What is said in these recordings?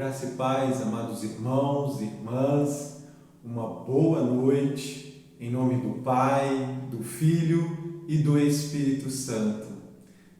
Graça e paz, amados irmãos e irmãs, uma boa noite, em nome do Pai, do Filho e do Espírito Santo.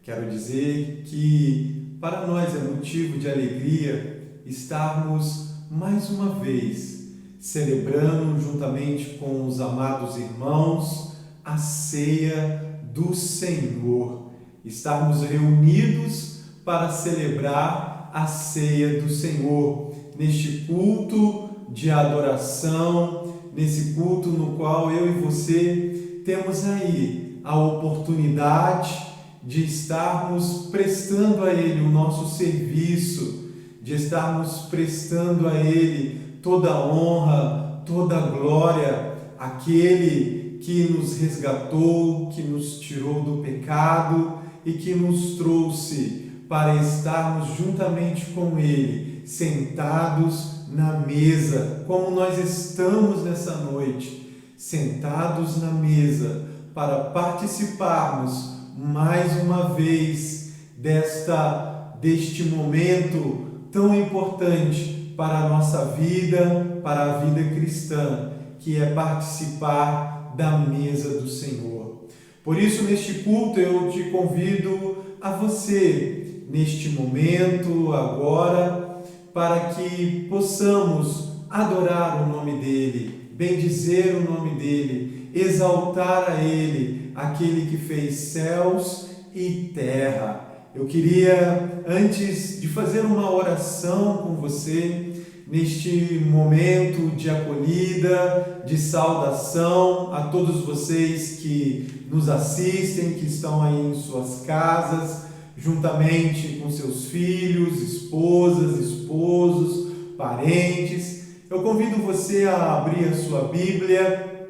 Quero dizer que para nós é motivo de alegria estarmos mais uma vez celebrando juntamente com os amados irmãos a ceia do Senhor, estarmos reunidos para celebrar a ceia do Senhor, neste culto de adoração, nesse culto no qual eu e você temos aí a oportunidade de estarmos prestando a Ele o nosso serviço, de estarmos prestando a Ele toda a honra, toda a glória, aquele que nos resgatou, que nos tirou do pecado e que nos trouxe para estarmos juntamente com Ele, sentados na mesa, como nós estamos nessa noite, sentados na mesa, para participarmos mais uma vez deste momento tão importante para a nossa vida, para a vida cristã, que é participar da mesa do Senhor. Por isso, neste culto, eu te convido a você, neste momento, agora, para que possamos adorar o nome dEle, bendizer o nome dEle, exaltar a Ele, aquele que fez céus e terra. Eu queria, antes de fazer uma oração com você, neste momento de acolhida, de saudação a todos vocês que nos assistem, que estão aí em suas casas, juntamente com seus filhos, esposas, esposos, parentes. Eu convido você a abrir a sua Bíblia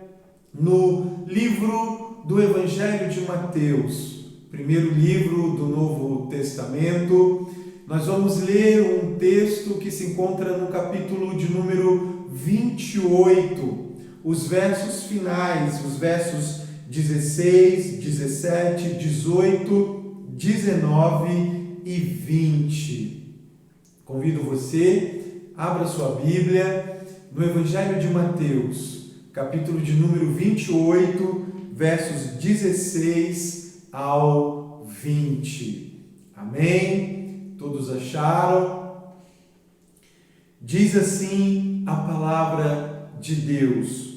no livro do Evangelho de Mateus, primeiro livro do Novo Testamento. Nós vamos ler um texto que se encontra no capítulo de número 28, os versos finais, os versos 16, 17, 18, 19 e 20. Convido você, abra sua Bíblia no Evangelho de Mateus, capítulo de número 28, versos 16 ao 20. Amém? Todos acharam? Diz assim a palavra de Deus: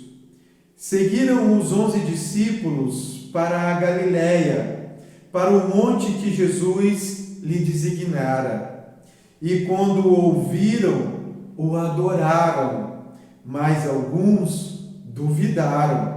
Seguiram os 11 discípulos para a Galiléia, para o monte que Jesus lhe designara. E quando o ouviram, o adoraram, mas alguns duvidaram.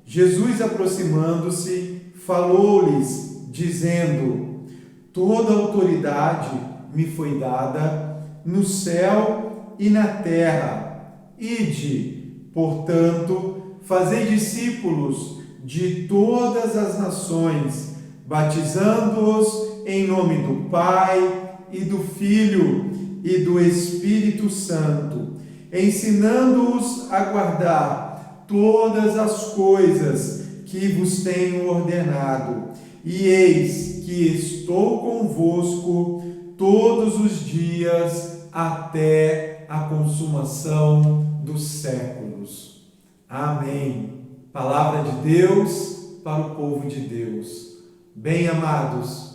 Jesus, aproximando-se, falou-lhes, dizendo: Toda autoridade me foi dada no céu e na terra. Ide, portanto, fazei discípulos de todas as nações, batizando-os em nome do Pai e do Filho e do Espírito Santo, ensinando-os a guardar todas as coisas que vos tenho ordenado. E eis que estou convosco todos os dias até a consumação dos séculos. Amém. Palavra de Deus para o povo de Deus. Bem, amados,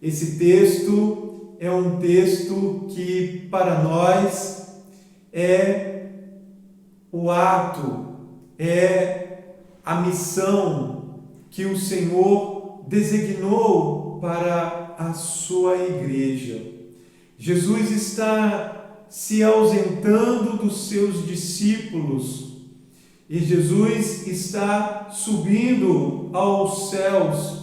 esse texto é um texto que para nós é o ato, é a missão que o Senhor designou para a sua igreja. Jesus está se ausentando dos seus discípulos e Jesus está subindo aos céus.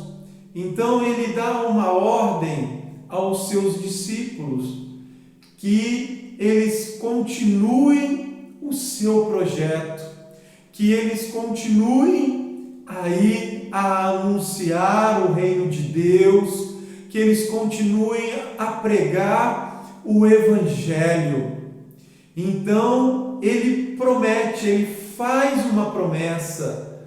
Então ele dá uma ordem aos seus discípulos que eles continuem o seu projeto, que eles continuem aí a anunciar o reino de Deus, que eles continuem a pregar o Evangelho. Então ele promete, ele faz uma promessa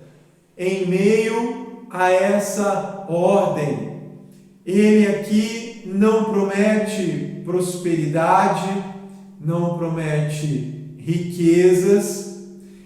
em meio a essa ordem. Ele aqui não promete prosperidade, não promete riquezas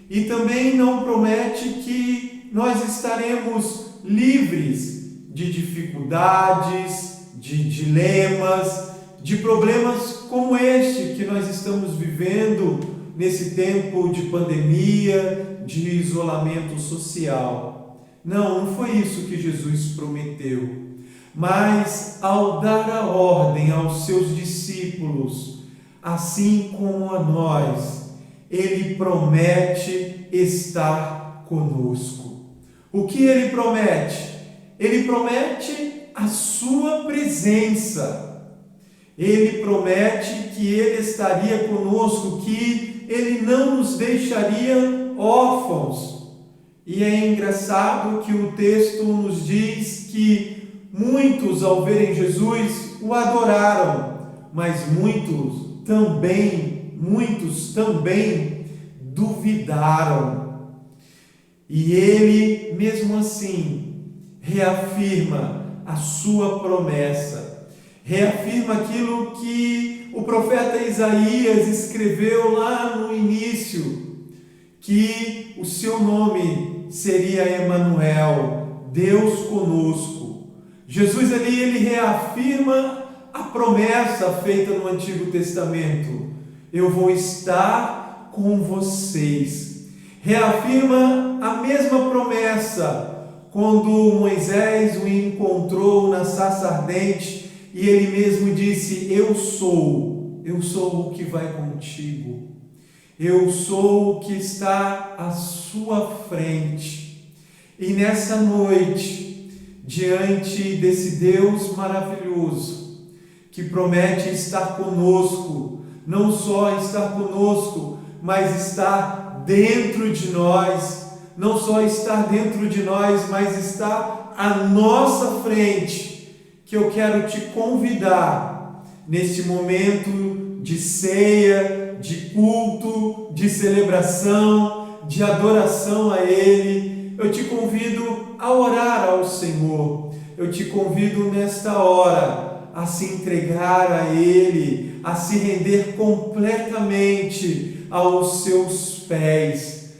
e também não promete que nós estaremos livres de dificuldades, de dilemas, de problemas como este que nós estamos vivendo nesse tempo de pandemia, de isolamento social. Não foi isso que Jesus prometeu. Mas ao dar a ordem aos seus discípulos, assim como a nós, Ele promete estar conosco. O que Ele promete? Ele promete a sua presença. Ele promete que Ele estaria conosco, que Ele não nos deixaria órfãos. E é engraçado que o texto nos diz que muitos, ao verem Jesus, o adoraram, mas muitos também duvidaram. E Ele, mesmo assim, reafirma a sua promessa, reafirma aquilo que o profeta Isaías escreveu lá no início, que o seu nome seria Emanuel, Deus conosco. Jesus ali, ele reafirma a promessa feita no Antigo Testamento: eu vou estar com vocês. Reafirma a mesma promessa quando Moisés o encontrou na sarça ardente e ele mesmo disse: eu sou o que vai contigo, eu sou o que está à sua frente. E nessa noite, diante desse Deus maravilhoso, que promete estar conosco, não só estar conosco, mas estar dentro de nós, não só estar dentro de nós, mas estar à nossa frente, que eu quero te convidar, neste momento de ceia, de culto, de celebração, de adoração a Ele, eu te convido a orar ao Senhor. Eu te convido nesta hora a se entregar a Ele, a se render completamente aos seus pés.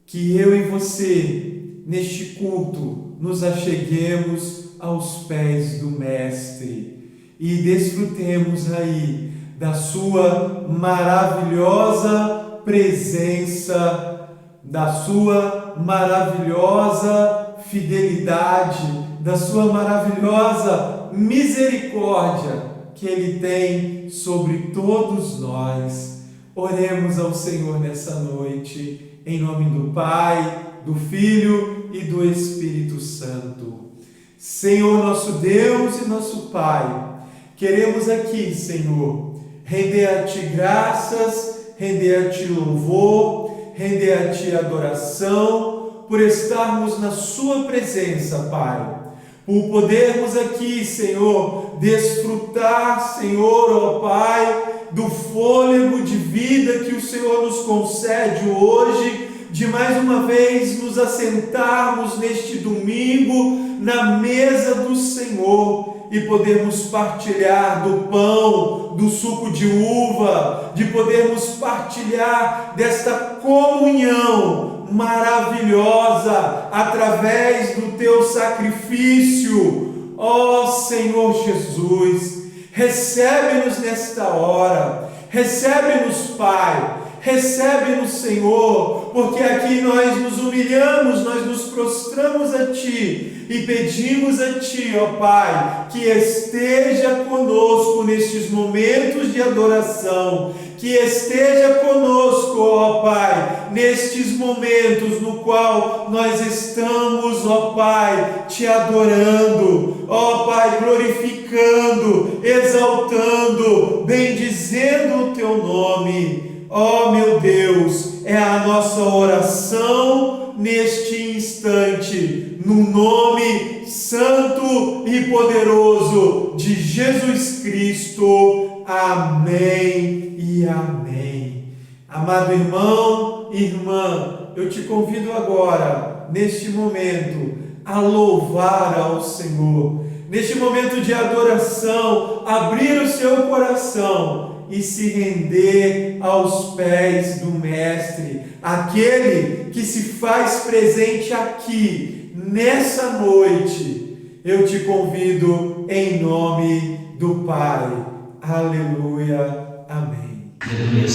Que eu e você, neste culto, nos acheguemos aos pés do Mestre e desfrutemos aí da sua maravilhosa presença, da sua maravilhosa fidelidade, da sua maravilhosa misericórdia que Ele tem sobre todos nós. Oremos ao Senhor nessa noite, em nome do Pai, do Filho e do Espírito Santo. Senhor, nosso Deus e nosso Pai, queremos aqui, Senhor, render a Ti graças, render a Ti louvor, render a Ti adoração, por estarmos na Sua presença, Pai. Por podermos aqui, Senhor, desfrutar, Senhor, ó Pai, do fôlego de vida que o Senhor nos concede hoje, de mais uma vez nos assentarmos neste domingo na mesa do Senhor e podermos partilhar do pão, do suco de uva, de podermos partilhar desta comunhão maravilhosa através do Teu sacrifício. Ó Senhor Jesus, recebe-nos nesta hora, recebe-nos, Pai, recebe-nos, Senhor, porque aqui nós nos humilhamos, nós nos prostramos a Ti e pedimos a Ti, ó Pai, que esteja conosco nestes momentos de adoração, que esteja conosco, ó Pai, nestes momentos no qual nós estamos, ó Pai, Te adorando, ó Pai, glorificando, exaltando, bendizendo o Teu nome. Ó meu Deus, é a nossa oração neste instante, no nome santo e poderoso de Jesus Cristo. Amém e amém. Amado irmão e irmã, eu te convido agora, neste momento, a louvar ao Senhor. Neste momento de adoração, abrir o seu coração e se render aos pés do Mestre, aquele que se faz presente aqui, nessa noite. Eu te convido em nome do Pai. Aleluia. Amém. Aleluia.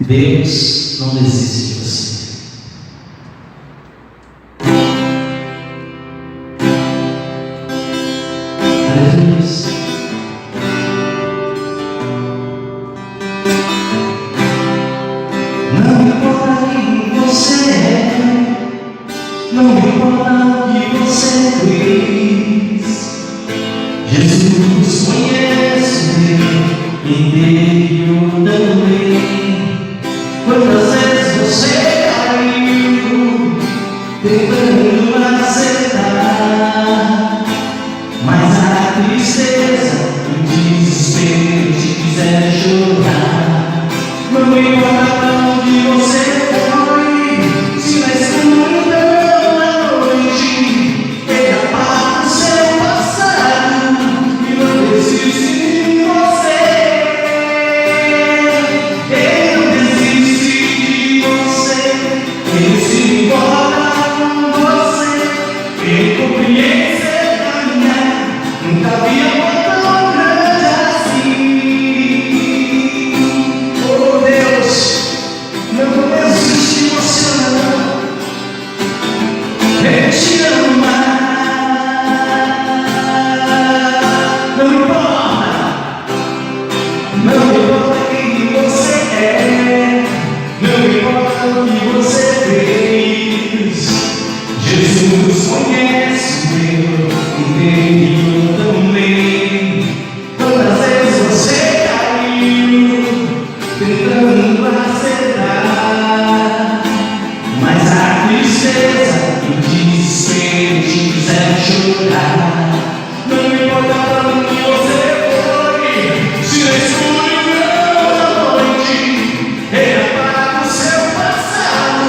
Deus não desiste de você. Não importa quem você é, não importa o que você fez, Jesus conhece o interior também. Quantas vezes você caiu tentando acertar, mas a tristeza e o desespero te fizeram chorar. Não importa pra onde você foi, se na escuridão da noite ele apaga o seu passado e não desiste de você. Ele não desiste de você, ele se importa com você, ele compreende seu caminhar. Nunca vi amor tão grande assim. Oh Deus, não desiste de você não. Ele te ama. Não importa quem você é, não importa o que você fez, Jesus conhece o teu interior também. Quantas vezes você caiu tentando acertar, mas a tristeza e o desespero te fizeram chorar. Não importa pra onde você foi, se na escuridão da noite ele apaga o seu passado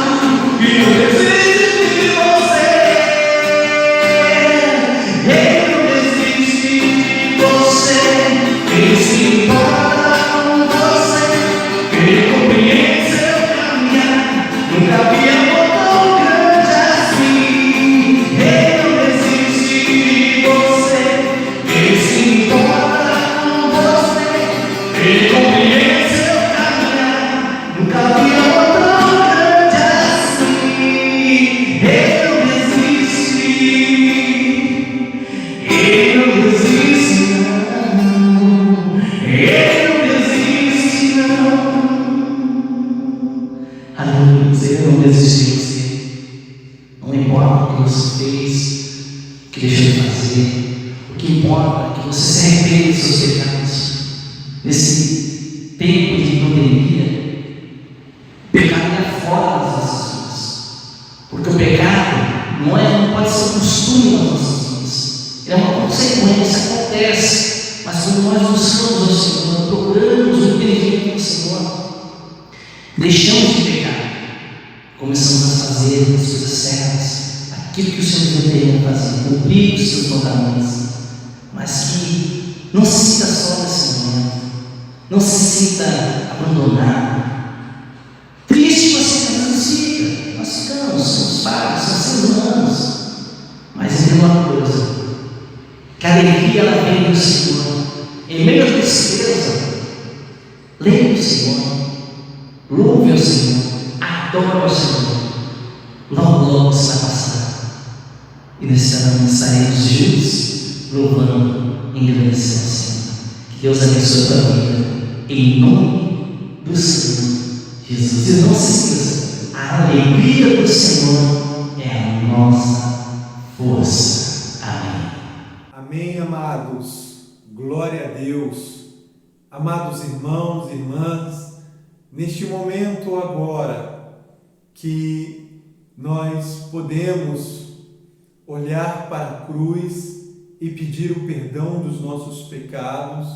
e não desiste de você. Ele não desiste de você, ele se importa com você, ele compreende seu caminhar. Nunca vi amor tão grande assim. Ele não desiste de você, ele se importa com você, ele compreende seu caminhar. Nunca vi amor tão grande assim. Ele não desiste, ele não desiste não, ele não desiste não. Aleluia, ele não desiste de você. Não importa o que você fez, o que deixou de fazer, o que importa é que você se arrepende dos seus pecados. Nesse tempo de pandemia, o pecado é fora das nossas vidas, porque o pecado não pode ser um costume nas nossas vidas, ele é uma consequência, acontece, mas quando nós buscamos ao Senhor, procuramos o entendimento do Senhor, deixamos de pecar, começamos a fazer as coisas certas, aquilo que o Senhor nos deveria fazer, cumprir os seus mandamentos, mas que não se sinta só nesse momento, não se sinta abandonado, triste você que às vezes fica, nós ficamos, somos pais, somos seres humanos, mas entenda uma coisa, que a alegria ela vem do Senhor, em meio à tristeza, lembre do Senhor, louve ao Senhor, adore ao Senhor, logo isso vai passar, e nesse ano estaremos juntos, louvando, engrandecendo ao Senhor. Que Deus abençoe a tua vida, em nome do Senhor Jesus. E não se esqueça, a alegria do Senhor é a nossa força. Amém. Amém, amados. Glória a Deus. Amados irmãos e irmãs, neste momento agora que nós podemos olhar para a cruz e pedir o perdão dos nossos pecados,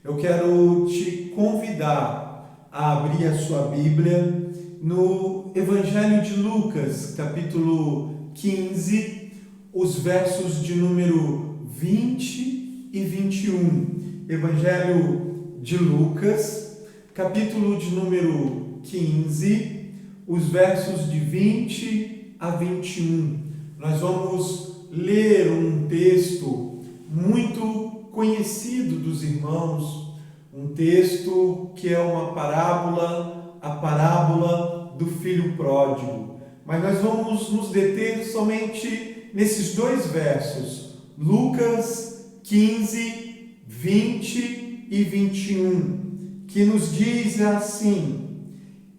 eu quero te convidar a abrir a sua Bíblia no Evangelho de Lucas, capítulo 15, os versos de número 20 e 21. Evangelho de Lucas, capítulo de número 15, os versos de 20 a 21. Nós vamos ler um texto muito conhecido dos irmãos, um texto que é uma parábola, a parábola do filho pródigo. Mas nós vamos nos deter somente nesses dois versos, Lucas 15, 20 e 21, que nos diz assim: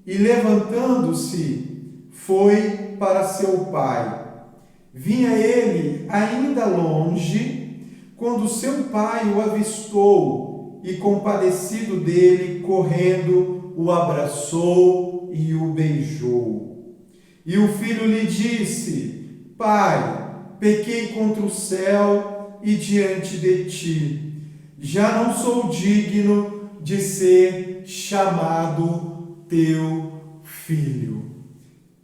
E levantando-se, foi para seu pai. Vinha ele ainda longe, quando seu pai o avistou e, compadecido dele, correndo, o abraçou e o beijou. E o filho lhe disse: Pai, pequei contra o céu e diante de ti. Já não sou digno de ser chamado teu filho.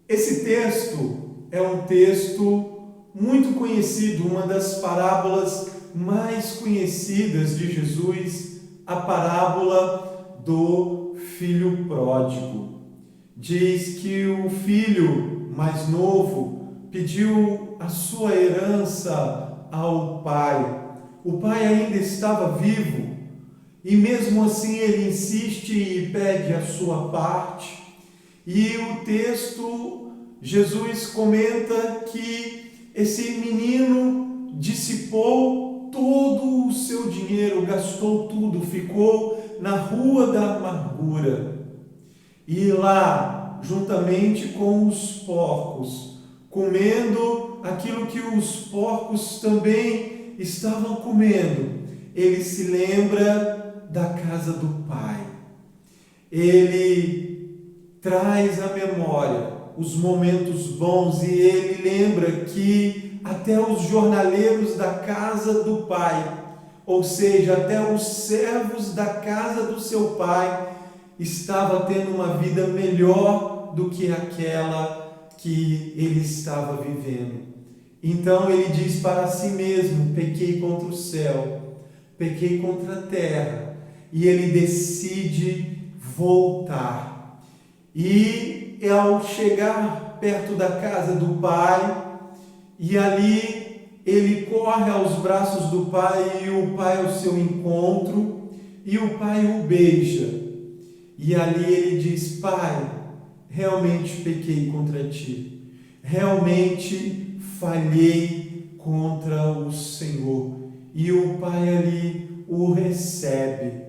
Esse texto é um texto muito conhecido, uma das parábolas mais conhecidas de Jesus, a parábola do filho pródigo. Diz que o filho mais novo pediu a sua herança ao pai. O pai ainda estava vivo e mesmo assim ele insiste e pede a sua parte. E o texto, Jesus comenta que esse menino dissipou todo o seu dinheiro, gastou tudo, ficou na rua da amargura. E lá, juntamente com os porcos, comendo aquilo que os porcos também estavam comendo, ele se lembra da casa do pai. Ele traz à memória os momentos bons e ele lembra que até os jornaleiros da casa do pai, ou seja, até os servos da casa do seu pai, estava tendo uma vida melhor do que aquela que ele estava vivendo. Então ele diz para si mesmo: pequei contra o céu, pequei contra a terra, e ele decide voltar. E ao chegar perto da casa do pai, e ali ele corre aos braços do pai, e o pai ao seu encontro, e o pai o beija. E ali ele diz: Pai, realmente pequei contra ti, realmente falhei contra o Senhor. E o pai ali o recebe,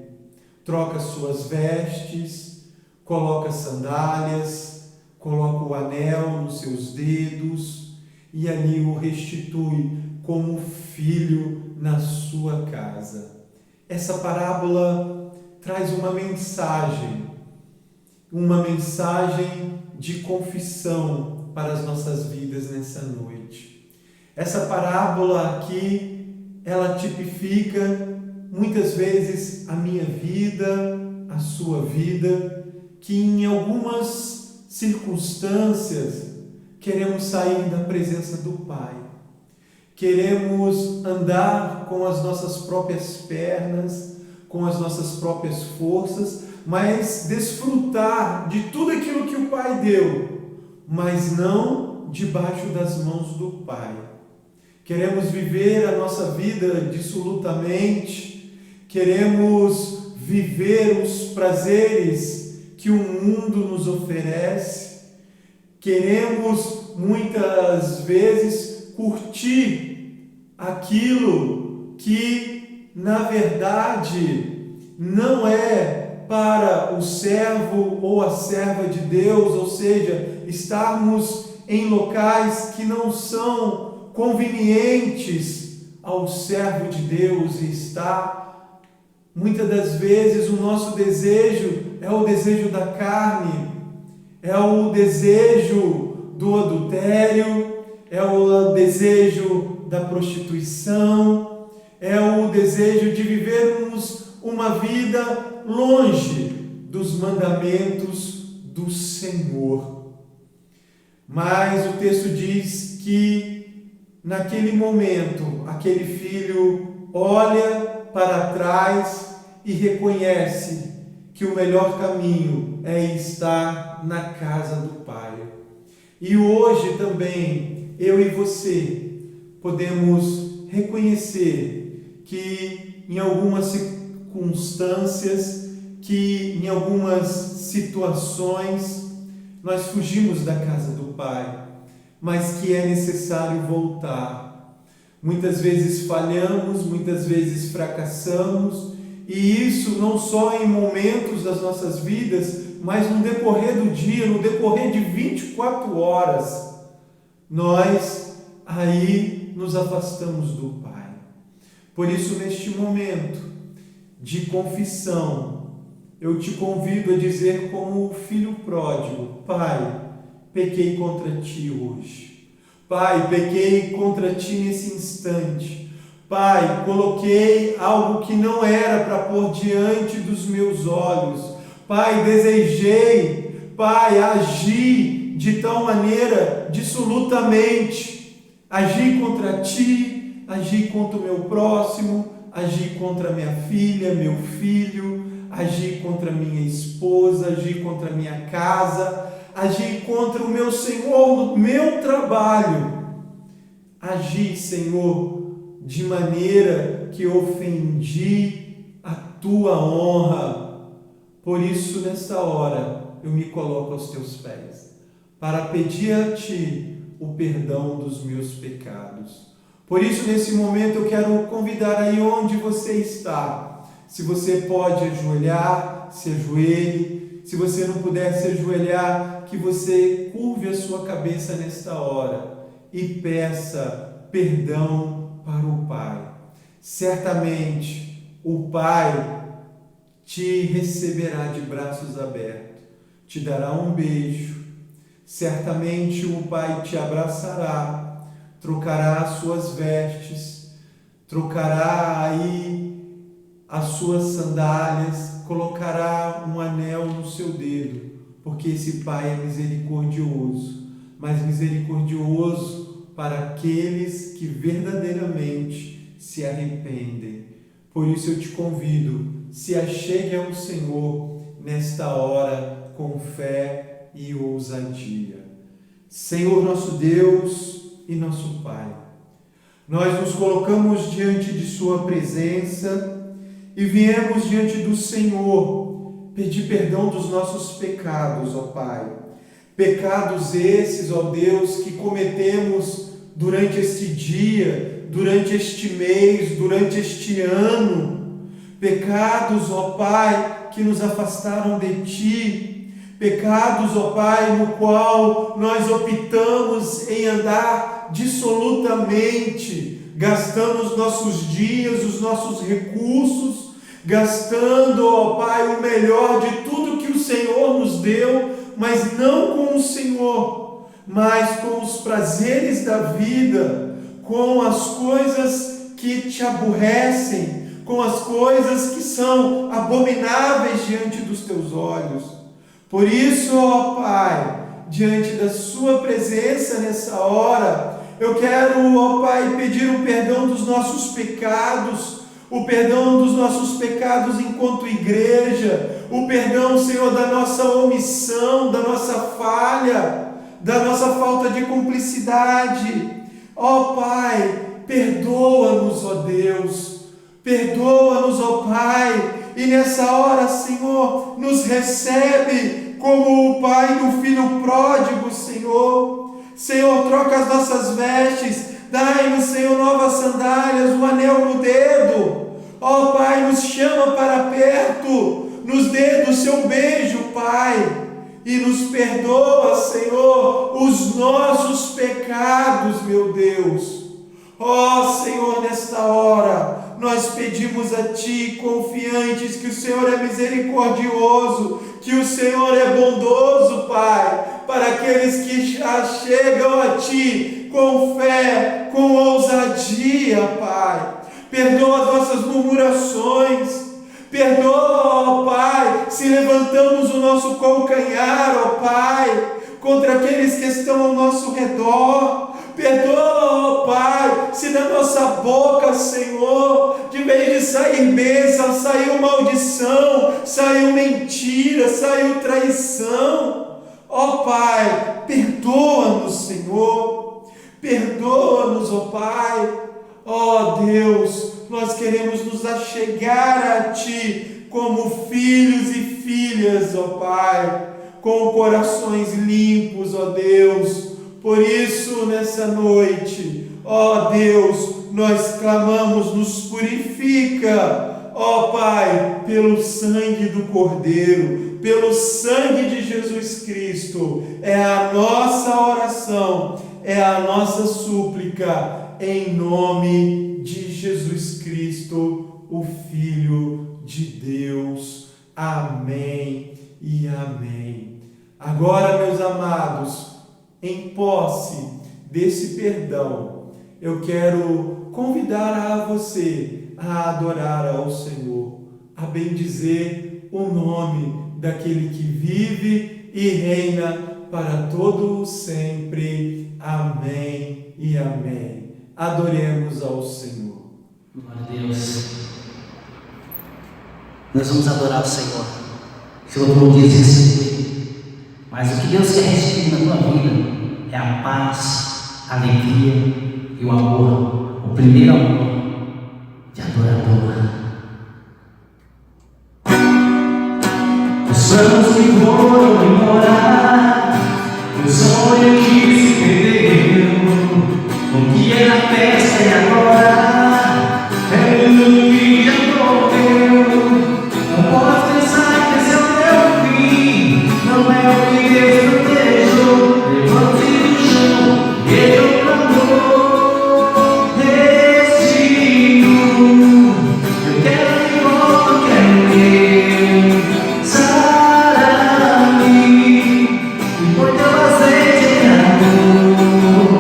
troca suas vestes, coloca sandálias, coloca o anel nos seus dedos e ali o restitui como filho na sua casa. Essa parábola traz uma mensagem de confissão para as nossas vidas nessa noite. Essa parábola aqui, ela tipifica muitas vezes a minha vida, a sua vida, que em algumas circunstâncias queremos sair da presença do Pai. Queremos andar com as nossas próprias pernas, com as nossas próprias forças, mas desfrutar de tudo aquilo que o Pai deu, mas não debaixo das mãos do Pai. Queremos viver a nossa vida dissolutamente, queremos viver os prazeres que o mundo nos oferece, queremos muitas vezes curtir aquilo que, na verdade, não é para o servo ou a serva de Deus, ou seja, estarmos em locais que não são convenientes ao servo de Deus e estar. Muitas das vezes o nosso desejo é o desejo da carne, é o desejo do adultério, é o desejo da prostituição, é o desejo de vivermos uma vida longe dos mandamentos do Senhor. Mas o texto diz que naquele momento, aquele filho olha para trás e reconhece que o melhor caminho é estar na casa do Pai. E hoje também, eu e você, podemos reconhecer que em algumas circunstâncias, que em algumas situações, nós fugimos da casa do Pai, mas que é necessário voltar. Muitas vezes falhamos, muitas vezes fracassamos, e isso não só em momentos das nossas vidas, mas no decorrer do dia, no decorrer de 24 horas, nós aí nos afastamos do Pai. Por isso, neste momento de confissão, eu te convido a dizer como o filho pródigo: Pai, pequei contra ti hoje. Pai, pequei contra ti nesse instante. Pai, coloquei algo que não era para pôr diante dos meus olhos. Pai, desejei, Pai, agi de tal maneira dissolutamente. Agi contra ti, agi contra o meu próximo, agi contra minha filha, meu filho, agi contra minha esposa, agi contra minha casa, agi contra o meu Senhor no meu trabalho. Agi, Senhor, de maneira que ofendi a tua honra. Por isso, nesta hora, eu me coloco aos teus pés, para pedir a ti o perdão dos meus pecados. Por isso, nesse momento, eu quero convidar aí onde você está. Se você pode ajoelhar, se ajoelhe. Se você não puder se ajoelhar, que você curve a sua cabeça nesta hora e peça perdão para o Pai. Certamente o Pai te receberá de braços abertos, te dará um beijo. Certamente o Pai te abraçará, trocará as suas vestes, trocará aí as suas sandálias, colocará um anel no seu dedo, porque esse Pai é misericordioso, mas misericordioso para aqueles que verdadeiramente se arrependem. Por isso eu te convido, se achegue ao Senhor nesta hora com fé e ousadia. Senhor nosso Deus e nosso Pai, nós nos colocamos diante de Sua presença e viemos diante do Senhor pedir perdão dos nossos pecados, ó Pai. Pecados esses, ó Deus, que cometemos durante este dia, durante este mês, durante este ano. Pecados, ó Pai, que nos afastaram de Ti. Pecados, ó Pai, no qual nós optamos em andar dissolutamente, gastando os nossos dias, os nossos recursos, gastando, ó Pai, o melhor de tudo que o Senhor nos deu, mas não com o Senhor, mas com os prazeres da vida, com as coisas que te aborrecem, com as coisas que são abomináveis diante dos teus olhos. Por isso, ó Pai, diante da Sua presença nessa hora, eu quero, ó Pai, pedir o perdão dos nossos pecados, o perdão dos nossos pecados enquanto igreja, o perdão, Senhor, da nossa omissão, da nossa falha, da nossa falta de cumplicidade. Ó Pai, perdoa-nos, ó Deus, perdoa-nos, ó Pai, e nessa hora, Senhor, nos recebe como o Pai do filho pródigo, Senhor. Senhor, troca as nossas vestes, dai-nos, Senhor, novas sandálias, um anel no dedo. Ó Pai, nos chama para perto, nos dê do seu beijo, Pai, e nos perdoa, Senhor, os nossos pecados, meu Deus. Ó Senhor, nesta hora, nós pedimos a Ti, confiantes que o Senhor é misericordioso, que o Senhor é bondoso, Pai, para aqueles que já chegam a Ti com fé, com ousadia, Pai. Perdoa as nossas murmurações, perdoa, ó Pai, se levantamos o nosso calcanhar, ó Pai, contra aqueles que estão ao nosso redor. Perdoa, ó Pai, se da nossa boca, Senhor, de em vez de sair bênção, saiu maldição, saiu mentira, saiu traição. Ó Pai, perdoa-nos, Senhor, perdoa-nos, ó Pai. Ó Deus, nós queremos nos achegar a Ti como filhos e filhas, ó Pai, com corações limpos, ó Deus. Por isso, nessa noite, ó Deus, nós clamamos, nos purifica, ó Pai, pelo sangue do Cordeiro, pelo sangue de Jesus Cristo. É a nossa oração, é a nossa súplica, em nome de Jesus Cristo, o Filho de Deus. Amém e amém. Agora, meus amados, em posse desse perdão, eu quero convidar a você a adorar ao Senhor, a bendizer o nome daquele que vive e reina para todo o sempre. Amém e amém. Adoremos ao Senhor. Glória a Deus. Nós vamos adorar o Senhor. O Senhor não diz receber, mas o que Deus quer receber na tua vida é a paz, a alegria e o amor, o primeiro amor de adorador. Os anos que foram embora, o sonho que se perdeu, o que era festa e agora é tudo que já morreu. Não posso pensar que esse é o meu fim, não é o que Deus protejou. Levante do chão, eu clamor, destino. Eu quero de volta, eu quero ver. Sara-me e põe teu azeite em amor.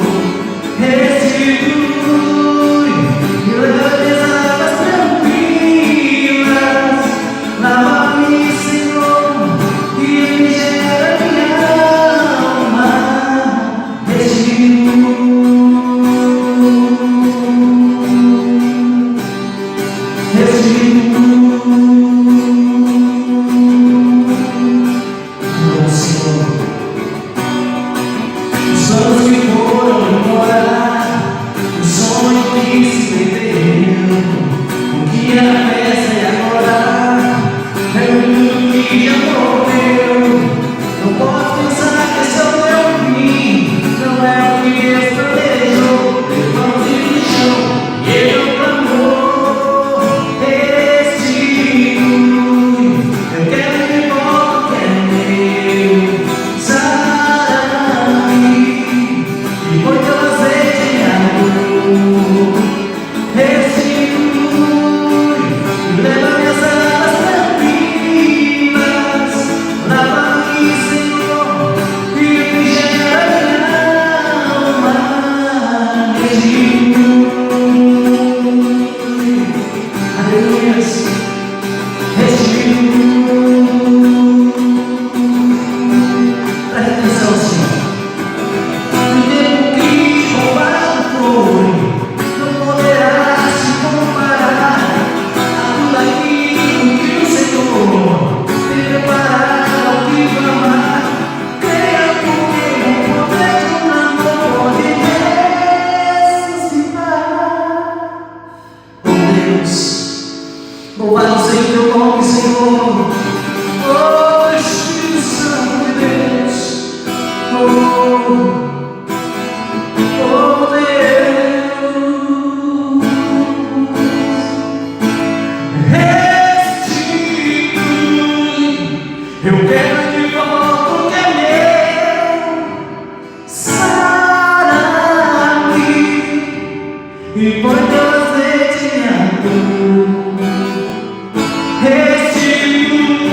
Restitui e leva minhas águas tranquilas. Lava-me, Senhor, e refrigera minha alma. Restitui. Os anos que foram embora, o sonho que se perdeu, o que era festa e agora é tudo que já morreu. Não posso pensar que esse é o meu fim, não é o que Deus planejou. Levante do chão e eu clamor, restitui. Eu quero de volta, quero meu. Sara-me e põe teu azeite em amor. Restitui e leva minhas águas tranquilas. Lava-me, Senhor, e refrigera minha alma. Restitui. Aleluia. Restitui. Presta atenção, Senhor. O tempo que roubado foi, não poderá se comparar a tudo aquilo que o Senhor tem preparado ao que clamar. Creia, porque o poder do amor pode ressuscitar. Oh Deus, louvado seja o teu nome, Senhor. Oh Espírito Santo de Deus. Oh Deus, restitui. Eu quero de volta o que é meu. Sara-me e põe teu azeite em amor. Restitui.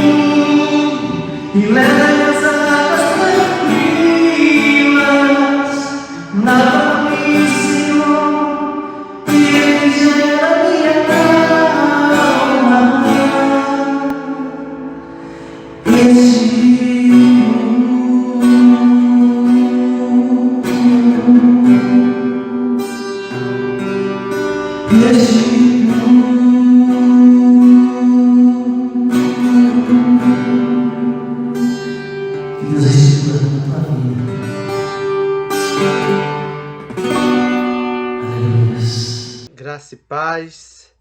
Graça e paz,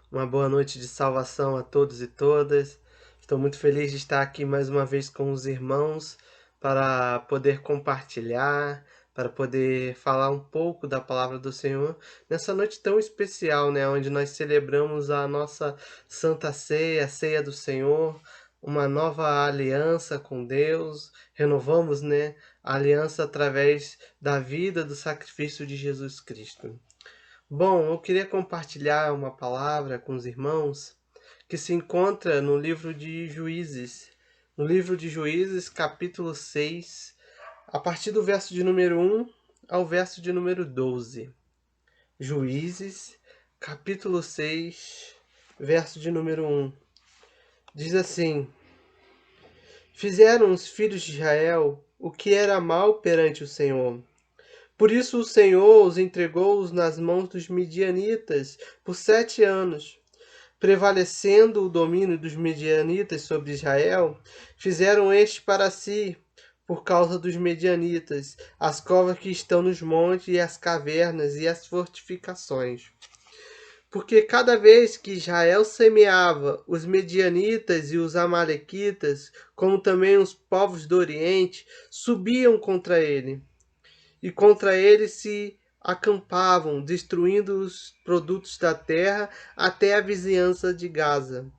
uma boa noite de salvação a todos e todas. Estou muito feliz de estar aqui mais uma vez com os irmãos para poder compartilhar, para poder falar um pouco da palavra do Senhor nessa noite tão especial, né, onde nós celebramos a nossa Santa Ceia, a Ceia do Senhor, uma nova aliança com Deus, renovamos, né, a aliança através da vida, do sacrifício de Jesus Cristo. Bom, eu queria compartilhar uma palavra com os irmãos que se encontra no livro de Juízes. No livro de Juízes, capítulo 6, a partir do verso de número 1 ao verso de número 12. Juízes, capítulo 6, verso de número 1. Diz assim: Fizeram os filhos de Israel o que era mal perante o Senhor. Por isso o Senhor os entregou nas mãos dos midianitas por 7 anos. Prevalecendo o domínio dos midianitas sobre Israel, fizeram este para si, por causa dos midianitas, as covas que estão nos montes e as cavernas e as fortificações. Porque cada vez que Israel semeava, os medianitas e os amalequitas, como também os povos do Oriente, subiam contra ele. E contra ele se acampavam, destruindo os produtos da terra até a vizinhança de Gaza.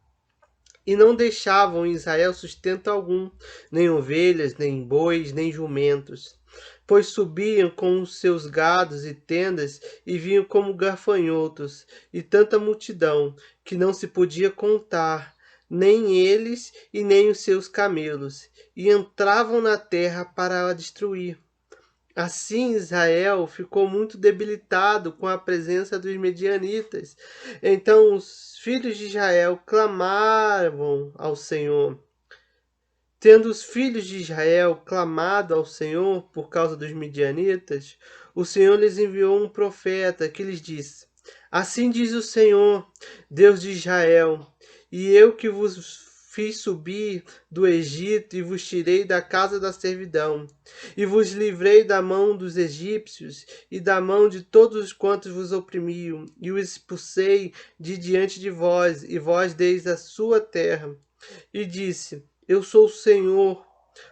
E não deixavam em Israel sustento algum, nem ovelhas, nem bois, nem jumentos, pois subiam com os seus gados e tendas e vinham como gafanhotos, e tanta multidão, que não se podia contar, nem eles e nem os seus camelos, e entravam na terra para a destruir. Assim Israel ficou muito debilitado com a presença dos medianitas. Então os filhos de Israel clamavam ao Senhor. Tendo os filhos de Israel clamado ao Senhor por causa dos medianitas, o Senhor lhes enviou um profeta que lhes disse: Assim diz o Senhor, Deus de Israel, e eu que vos fiz subir do Egito e vos tirei da casa da servidão, e vos livrei da mão dos egípcios e da mão de todos quantos vos oprimiam, e os expulsei de diante de vós, e vós deis a sua terra. E disse: Eu sou o Senhor,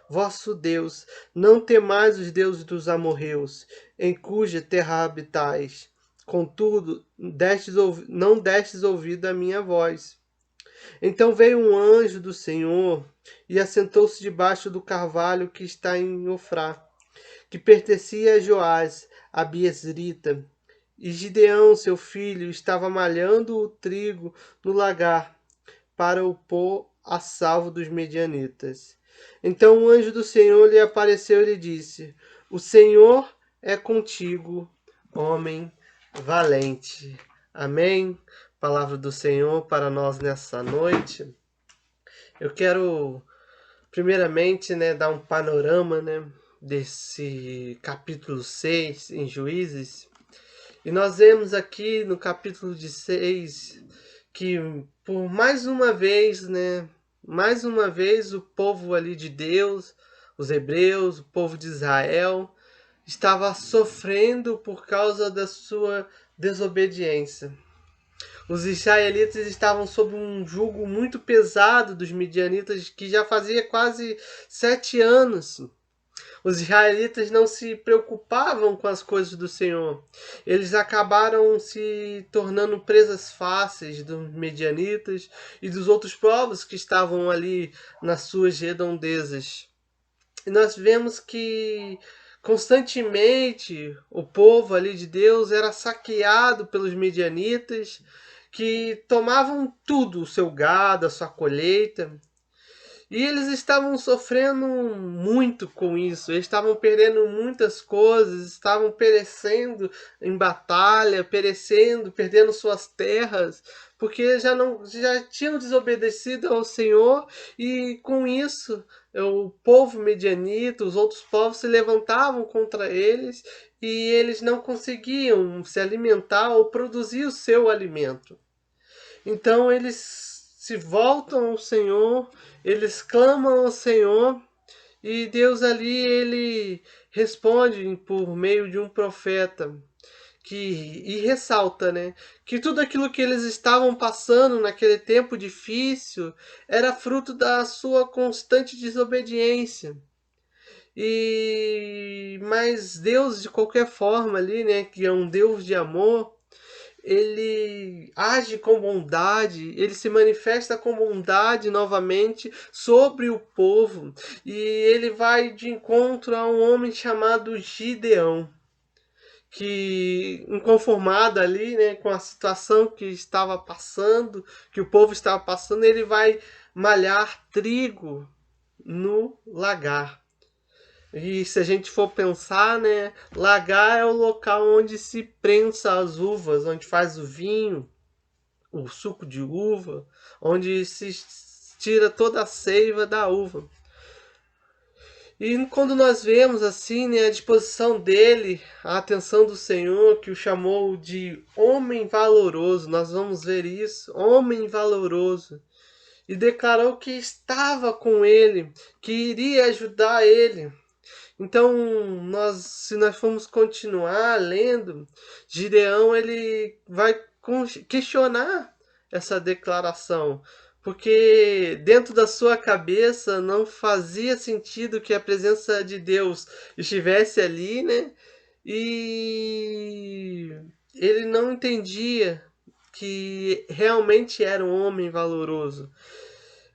vosso Deus, não temais os deuses dos amorreus, em cuja terra habitais. Contudo, não destes ouvido à minha voz. Então veio um anjo do Senhor e assentou-se debaixo do carvalho que está em Ofrá, que pertencia a Joás, a Biesrita. E Gideão, seu filho, estava malhando o trigo no lagar para o pôr a salvo dos medianitas. Então o anjo do Senhor lhe apareceu e lhe disse: O Senhor é contigo, homem valente. Amém? Palavra do Senhor para nós nessa noite. Eu quero primeiramente, dar um panorama, desse capítulo 6 em Juízes. E nós vemos aqui no capítulo de 6 que por mais uma vez o povo ali de Deus, os hebreus, o povo de Israel, estava sofrendo por causa da sua desobediência. Os israelitas estavam sob um jugo muito pesado dos midianitas, que já fazia quase 7 anos. Os israelitas não se preocupavam com as coisas do Senhor. Eles acabaram se tornando presas fáceis dos medianitas e dos outros povos que estavam ali nas suas redondezas. E nós vemos que constantemente o povo ali de Deus era saqueado pelos medianitas, que tomavam tudo, o seu gado, a sua colheita. E eles estavam sofrendo muito com isso, eles estavam perdendo muitas coisas, estavam perecendo em batalha, perdendo suas terras, porque já tinham desobedecido ao Senhor, e com isso o povo medianita, os outros povos se levantavam contra eles, e eles não conseguiam se alimentar ou produzir o seu alimento. Então eles se voltam ao Senhor, eles clamam ao Senhor, e Deus ali ele responde por meio de um profeta, e ressalta, né, que tudo aquilo que eles estavam passando naquele tempo difícil era fruto da sua constante desobediência. Mas Deus, de qualquer forma ali, né, que é um Deus de amor, ele age com bondade, ele se manifesta com bondade novamente sobre o povo, e ele vai de encontro a um homem chamado Gideão, que, inconformado ali, né, com a situação que estava passando, que o povo estava passando, ele vai malhar trigo no lagar. E se a gente for pensar, né, lagar é o local onde se prensa as uvas, onde faz o vinho, o suco de uva, onde se tira toda a seiva da uva. E quando nós vemos assim, né, a disposição dele, a atenção do Senhor, que o chamou de homem valoroso, nós vamos ver isso, homem valoroso, e declarou que estava com ele, que iria ajudar ele. Então, se nós formos continuar lendo, Gideão ele vai questionar essa declaração, porque dentro da sua cabeça não fazia sentido que a presença de Deus estivesse ali, né? E ele não entendia que realmente era um homem valoroso.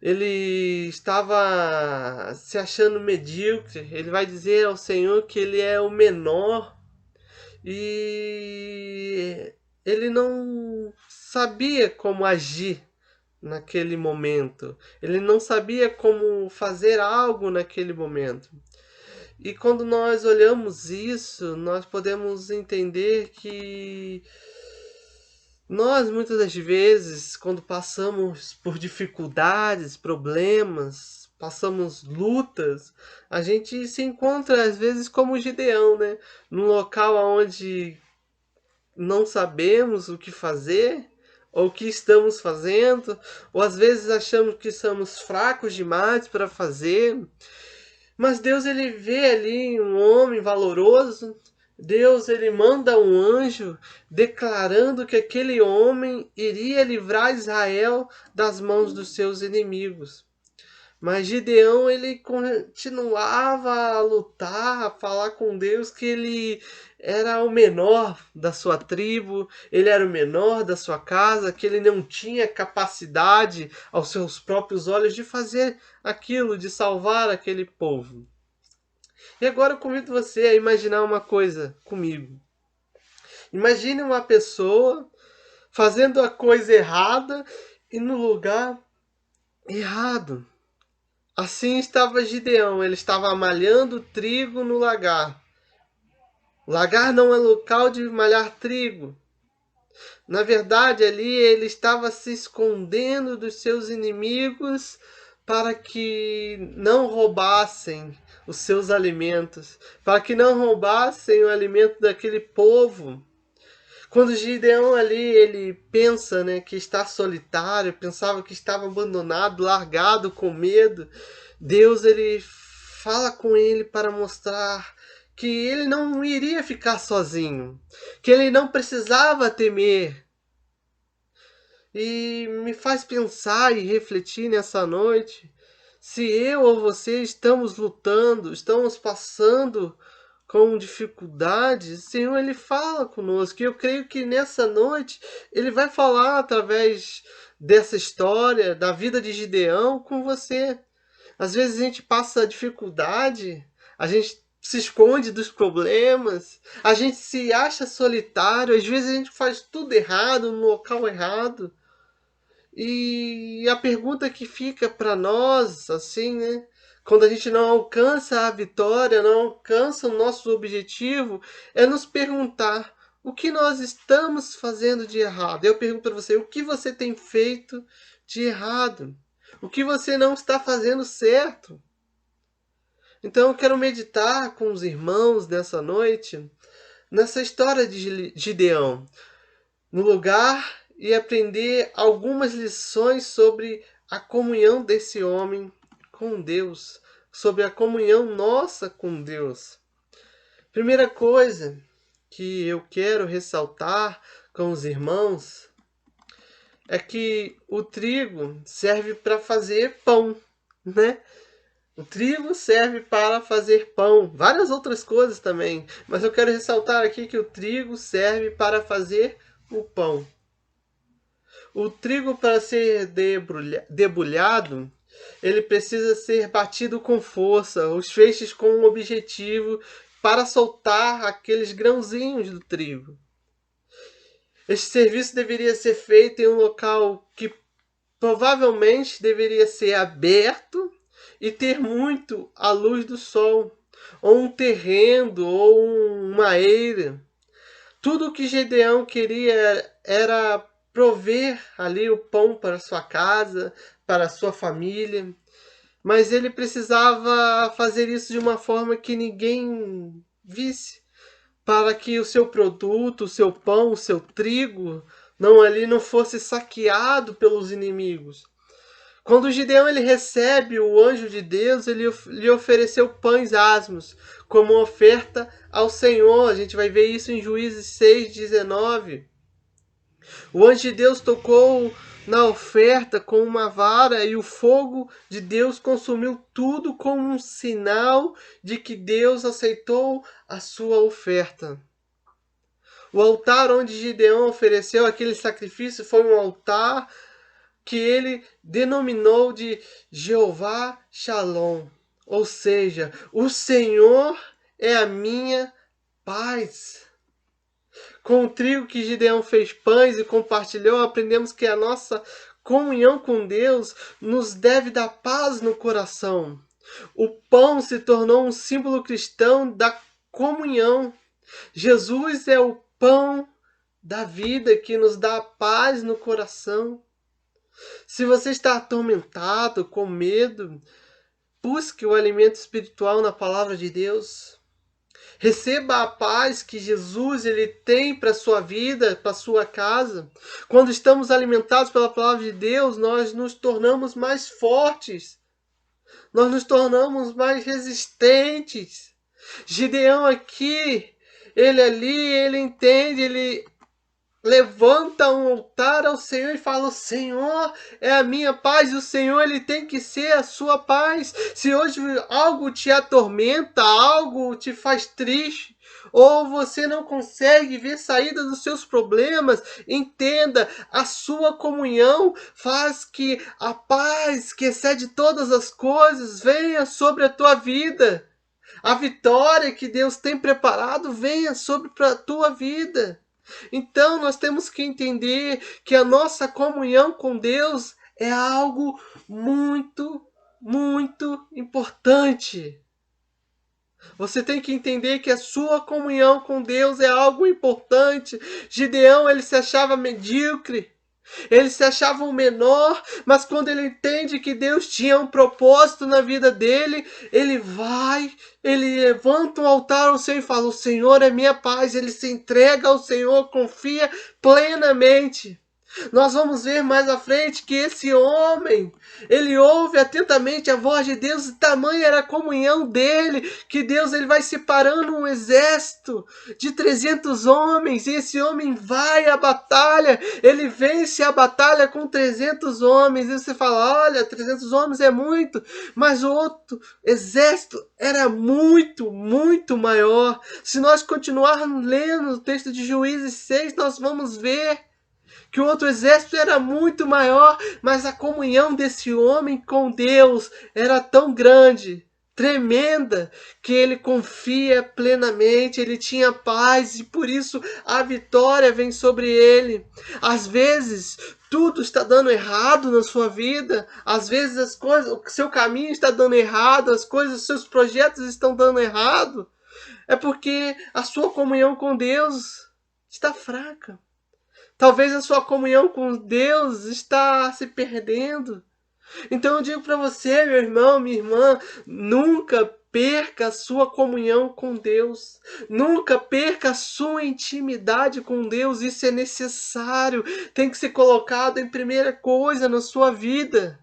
Ele estava se achando medíocre. Ele vai dizer ao Senhor que ele é o menor e ele não sabia como agir naquele momento. Ele não sabia como fazer algo naquele momento. E quando nós olhamos isso, nós podemos entender que nós, muitas das vezes, quando passamos por dificuldades, problemas, passamos lutas, a gente se encontra, às vezes, como Gideão, né? Num local onde não sabemos o que fazer, ou o que estamos fazendo, ou às vezes achamos que somos fracos demais para fazer. Mas Deus, ele vê ali um homem valoroso. Deus, ele manda um anjo declarando que aquele homem iria livrar Israel das mãos dos seus inimigos. Mas Gideão, ele continuava a lutar, a falar com Deus que ele era o menor da sua tribo, ele era o menor da sua casa, que ele não tinha capacidade aos seus próprios olhos de fazer aquilo, de salvar aquele povo. E agora eu convido você a imaginar uma coisa comigo. Imagine uma pessoa fazendo a coisa errada e no lugar errado. Assim estava Gideão, ele estava malhando trigo no lagar. Lagar não é local de malhar trigo. Na verdade, ali ele estava se escondendo dos seus inimigos para que não roubassem os seus alimentos, para que não roubassem o alimento daquele povo. Quando Gideão ali, ele pensa, né, que está solitário, pensava que estava abandonado, largado, com medo, Deus, ele fala com ele para mostrar que ele não iria ficar sozinho, que ele não precisava temer. E me faz pensar e refletir nessa noite, se eu ou você estamos lutando, estamos passando com dificuldades, o Senhor, ele fala conosco. E eu creio que nessa noite ele vai falar através dessa história da vida de Gideão com você. Às vezes a gente passa dificuldade, a gente se esconde dos problemas, a gente se acha solitário, às vezes a gente faz tudo errado, no local errado. E a pergunta que fica para nós, assim, né? Quando a gente não alcança a vitória, não alcança o nosso objetivo, é nos perguntar o que nós estamos fazendo de errado. Eu pergunto para você, o que você tem feito de errado? O que você não está fazendo certo? Então eu quero meditar com os irmãos nessa noite, nessa história de Gideão, no lugar e aprender algumas lições sobre a comunhão desse homem com Deus, sobre a comunhão nossa com Deus. Primeira coisa que eu quero ressaltar com os irmãos é que o trigo serve para fazer pão, né? O trigo serve para fazer pão, várias outras coisas também, mas eu quero ressaltar aqui que o trigo serve para fazer o pão. O trigo, para ser debulhado, ele precisa ser batido com força, os feixes com um objetivo para soltar aqueles grãozinhos do trigo. Este serviço deveria ser feito em um local que provavelmente deveria ser aberto e ter muito a luz do sol, ou um terreno, ou uma eira. Tudo o que Gedeão queria era prover ali o pão para sua casa, para sua família, mas ele precisava fazer isso de uma forma que ninguém visse, para que o seu produto, o seu pão, o seu trigo, não fosse saqueado pelos inimigos. Quando Gideão ele recebe o anjo de Deus, ele lhe ofereceu pães asmos como oferta ao Senhor. A gente vai ver isso em Juízes 6:19. O anjo de Deus tocou na oferta com uma vara e o fogo de Deus consumiu tudo como um sinal de que Deus aceitou a sua oferta. O altar onde Gideão ofereceu aquele sacrifício foi um altar que ele denominou de Jeová Shalom, ou seja, o Senhor é a minha paz. Com o trigo que Gideão fez pães e compartilhou, aprendemos que a nossa comunhão com Deus nos deve dar paz no coração. O pão se tornou um símbolo cristão da comunhão. Jesus é o pão da vida que nos dá paz no coração. Se você está atormentado, com medo, busque o alimento espiritual na palavra de Deus. Receba a paz que Jesus ele tem para a sua vida, para a sua casa. Quando estamos alimentados pela palavra de Deus, nós nos tornamos mais fortes. Nós nos tornamos mais resistentes. Gideão aqui, ele entende, ele levanta um altar ao Senhor e fala: o Senhor é a minha paz, e o Senhor ele tem que ser a sua paz. Se hoje algo te atormenta, algo te faz triste, ou você não consegue ver saída dos seus problemas, entenda, a sua comunhão faz que a paz que excede todas as coisas venha sobre a tua vida. A vitória que Deus tem preparado venha sobre a tua vida. Então nós temos que entender que a nossa comunhão com Deus é algo muito, muito importante. Você tem que entender que a sua comunhão com Deus é algo importante. Gideão, ele se achava medíocre. Ele se achava o menor, mas quando ele entende que Deus tinha um propósito na vida dele, ele levanta um altar ao Senhor e fala: o Senhor é minha paz. Ele se entrega ao Senhor, confia plenamente. Nós vamos ver mais à frente que esse homem, ele ouve atentamente a voz de Deus, e tamanha era a comunhão dele, que Deus ele vai separando um exército de 300 homens, e esse homem vai à batalha, ele vence a batalha com 300 homens, e você fala: olha, 300 homens é muito, mas o outro exército era muito, muito maior. Se nós continuarmos lendo o texto de Juízes 6, nós vamos ver que o outro exército era muito maior, mas a comunhão desse homem com Deus era tão grande, tremenda, que ele confia plenamente, ele tinha paz, e por isso a vitória vem sobre ele. Às vezes tudo está dando errado na sua vida, às vezes as coisas, o seu caminho está dando errado, as coisas, os seus projetos estão dando errado, é porque a sua comunhão com Deus está fraca. Talvez a sua comunhão com Deus está se perdendo. Então eu digo para você, meu irmão, minha irmã, nunca perca a sua comunhão com Deus. Nunca perca a sua intimidade com Deus. Isso é necessário. Tem que ser colocado em primeira coisa na sua vida.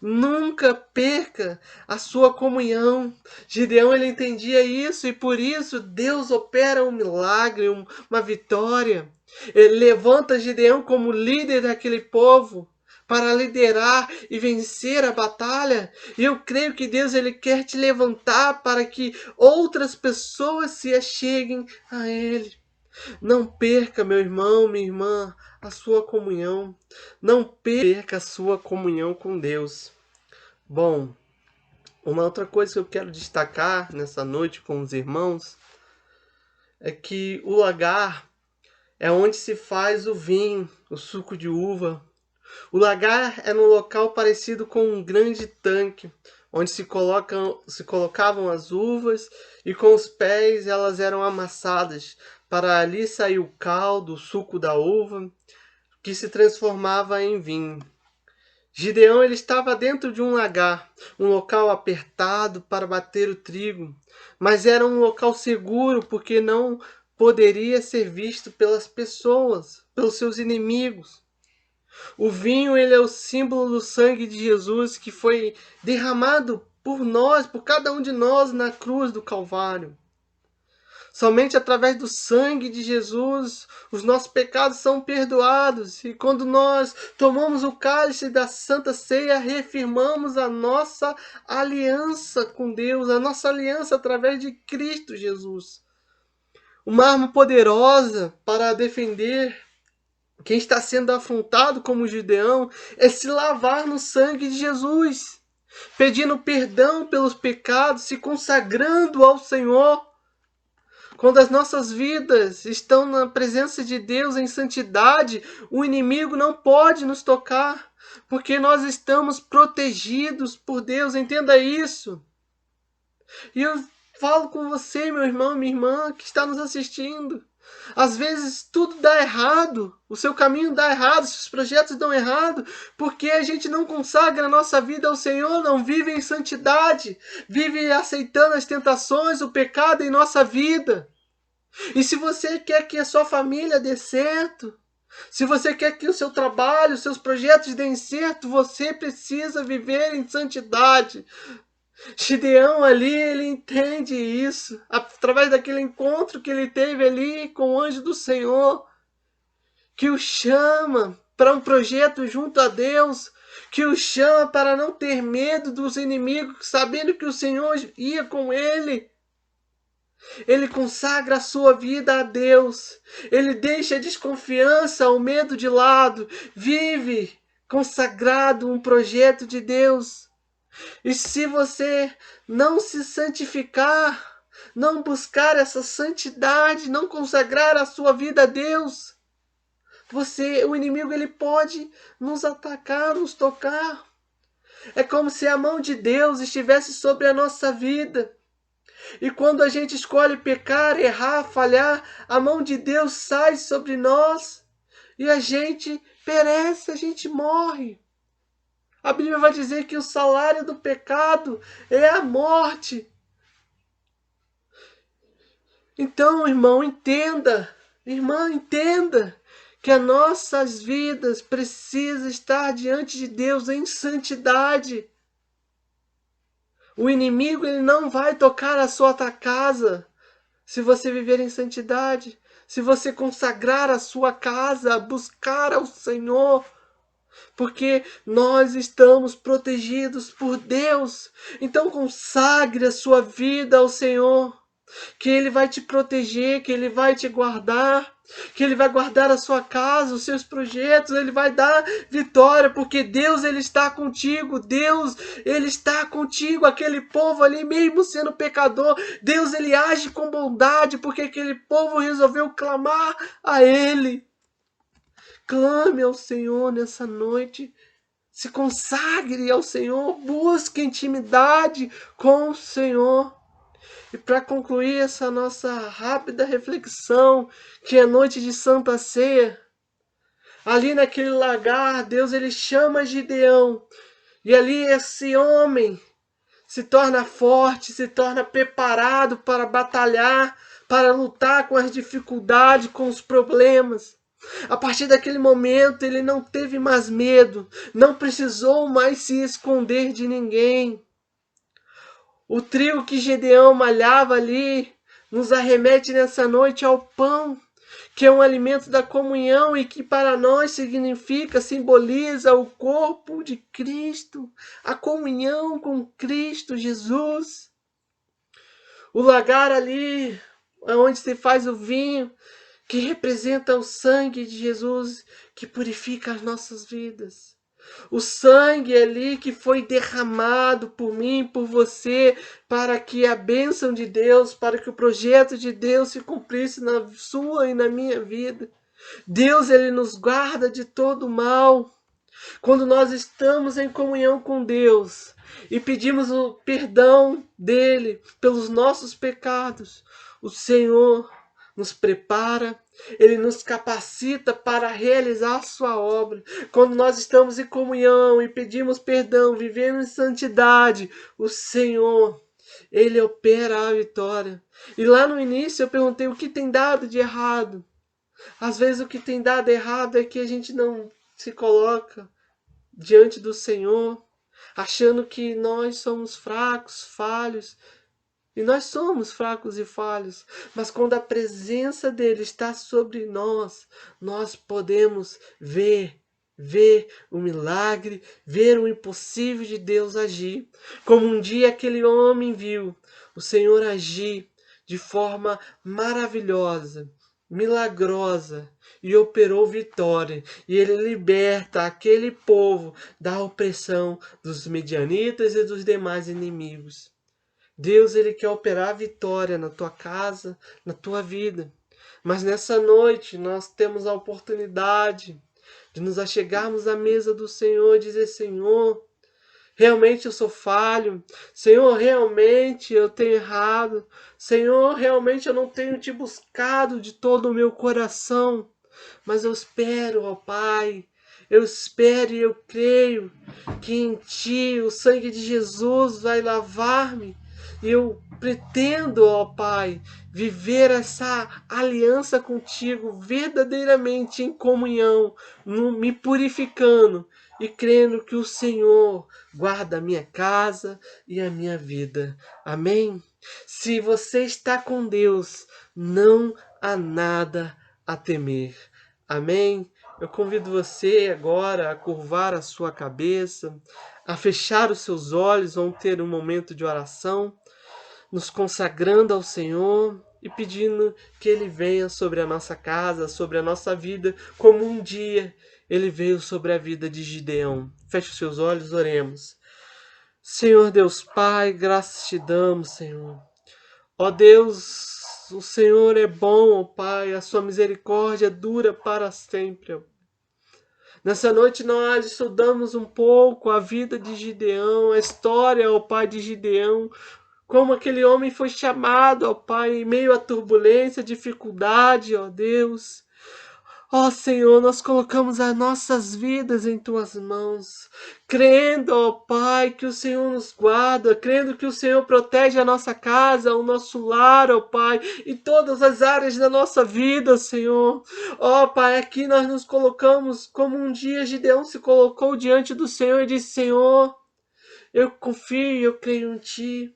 Nunca perca a sua comunhão. Gideão, ele entendia isso e por isso Deus opera um milagre, uma vitória. Ele levanta Gideão como líder daquele povo para liderar e vencer a batalha. E eu creio que Deus, ele quer te levantar para que outras pessoas se acheguem a Ele. Não perca, meu irmão, minha irmã, a sua comunhão. Não perca a sua comunhão com Deus. Bom, uma outra coisa que eu quero destacar nessa noite com os irmãos é que o lagar é onde se faz o vinho, o suco de uva. O lagar é num local parecido com um grande tanque, onde se colocavam as uvas e com os pés elas eram amassadas, para ali sair o caldo, o suco da uva, que se transformava em vinho. Gideão, ele estava dentro de um lagar, um local apertado para bater o trigo, mas era um local seguro porque não poderia ser visto pelas pessoas, pelos seus inimigos. O vinho, ele é o símbolo do sangue de Jesus que foi derramado por nós, por cada um de nós na cruz do Calvário. Somente através do sangue de Jesus os nossos pecados são perdoados. E quando nós tomamos o cálice da Santa Ceia, reafirmamos a nossa aliança com Deus, a nossa aliança através de Cristo Jesus. Uma arma poderosa para defender quem está sendo afrontado como Gideão é se lavar no sangue de Jesus, pedindo perdão pelos pecados, se consagrando ao Senhor. Quando as nossas vidas estão na presença de Deus em santidade, o inimigo não pode nos tocar, porque nós estamos protegidos por Deus, entenda isso. E eu falo com você, meu irmão, minha irmã, que está nos assistindo. Às vezes tudo dá errado, o seu caminho dá errado, seus projetos dão errado, porque a gente não consagra a nossa vida ao Senhor, não vive em santidade, vive aceitando as tentações, o pecado em nossa vida. E se você quer que a sua família dê certo, se você quer que o seu trabalho, os seus projetos deem certo, você precisa viver em santidade. Gideão ali, ele entende isso, através daquele encontro que ele teve ali com o anjo do Senhor, que o chama para um projeto junto a Deus, que o chama para não ter medo dos inimigos, sabendo que o Senhor ia com ele. Ele consagra a sua vida a Deus, ele deixa a desconfiança, o medo de lado, vive consagrado um projeto de Deus. E se você não se santificar, não buscar essa santidade, não consagrar a sua vida a Deus, o inimigo, ele pode nos atacar, nos tocar. É como se a mão de Deus estivesse sobre a nossa vida. E quando a gente escolhe pecar, errar, falhar, a mão de Deus sai sobre nós e a gente perece, a gente morre. A Bíblia vai dizer que o salário do pecado é a morte. Então, irmão, entenda, irmã, entenda que as nossas vidas precisam estar diante de Deus em santidade. O inimigo, ele não vai tocar a sua casa se você viver em santidade, se você consagrar a sua casa, buscar ao Senhor. Porque nós estamos protegidos por Deus. Então consagre a sua vida ao Senhor, que Ele vai te proteger, que Ele vai te guardar, que Ele vai guardar a sua casa, os seus projetos, Ele vai dar vitória, porque Deus, Ele está contigo, Deus, Ele está contigo. Aquele povo ali, mesmo sendo pecador, Deus, Ele age com bondade, porque aquele povo resolveu clamar a Ele. Clame ao Senhor nessa noite, se consagre ao Senhor, busque intimidade com o Senhor. E para concluir essa nossa rápida reflexão, que é noite de Santa Ceia, ali naquele lagar, Deus, ele chama Gideão, e ali esse homem se torna forte, se torna preparado para batalhar, para lutar com as dificuldades, com os problemas. A partir daquele momento, ele não teve mais medo, não precisou mais se esconder de ninguém. O trigo que Gedeão malhava ali nos arremete nessa noite ao pão, que é um alimento da comunhão e que para nós significa, simboliza o corpo de Cristo, a comunhão com Cristo Jesus. O lagar ali, onde se faz o vinho, que representa o sangue de Jesus, que purifica as nossas vidas. O sangue ali que foi derramado por mim, por você, para que a bênção de Deus, para que o projeto de Deus se cumprisse na sua e na minha vida. Deus, ele nos guarda de todo mal. Quando nós estamos em comunhão com Deus e pedimos o perdão dele pelos nossos pecados, o Senhor nos prepara, ele nos capacita para realizar a sua obra. Quando nós estamos em comunhão e pedimos perdão, vivendo em santidade, o Senhor, ele opera a vitória. E lá no início eu perguntei o que tem dado de errado. Às vezes o que tem dado errado é que a gente não se coloca diante do Senhor, achando que nós somos fracos, falhos. E nós somos fracos e falhos, mas quando a presença dele está sobre nós, nós podemos ver o milagre, ver o impossível de Deus agir. Como um dia aquele homem viu o Senhor agir de forma maravilhosa, milagrosa, e operou vitória. E ele liberta aquele povo da opressão dos medianitas e dos demais inimigos. Deus, ele quer operar a vitória na tua casa, na tua vida. Mas nessa noite nós temos a oportunidade de nos achegarmos à mesa do Senhor e dizer: Senhor, realmente eu sou falho. Senhor, realmente eu tenho errado. Senhor, realmente eu não tenho te buscado de todo o meu coração. Mas eu espero, ó Pai, eu espero e eu creio que em Ti o sangue de Jesus vai lavar-me. E eu pretendo, ó Pai, viver essa aliança contigo verdadeiramente em comunhão, me purificando e crendo que o Senhor guarda a minha casa e a minha vida. Amém? Se você está com Deus, não há nada a temer. Amém? Eu convido você agora a curvar a sua cabeça, a fechar os seus olhos, vamos ter um momento de oração, nos consagrando ao Senhor e pedindo que Ele venha sobre a nossa casa, sobre a nossa vida, como um dia Ele veio sobre a vida de Gideão. Feche os seus olhos, oremos. Senhor Deus Pai, graças te damos, Senhor. Ó Deus, o Senhor é bom, ó Pai, a sua misericórdia dura para sempre, ó. Nessa noite nós estudamos um pouco a vida de Gideão, a história, ó Pai, de Gideão, como aquele homem foi chamado, ó Pai, em meio à turbulência, dificuldade, ó Deus. Ó Senhor, nós colocamos as nossas vidas em Tuas mãos, crendo, ó Pai, que o Senhor nos guarda, crendo que o Senhor protege a nossa casa, o nosso lar, ó Pai, e todas as áreas da nossa vida, Senhor. Ó Pai, aqui nós nos colocamos como um dia Gideão se colocou diante do Senhor e disse: Senhor, eu confio e eu creio em Ti.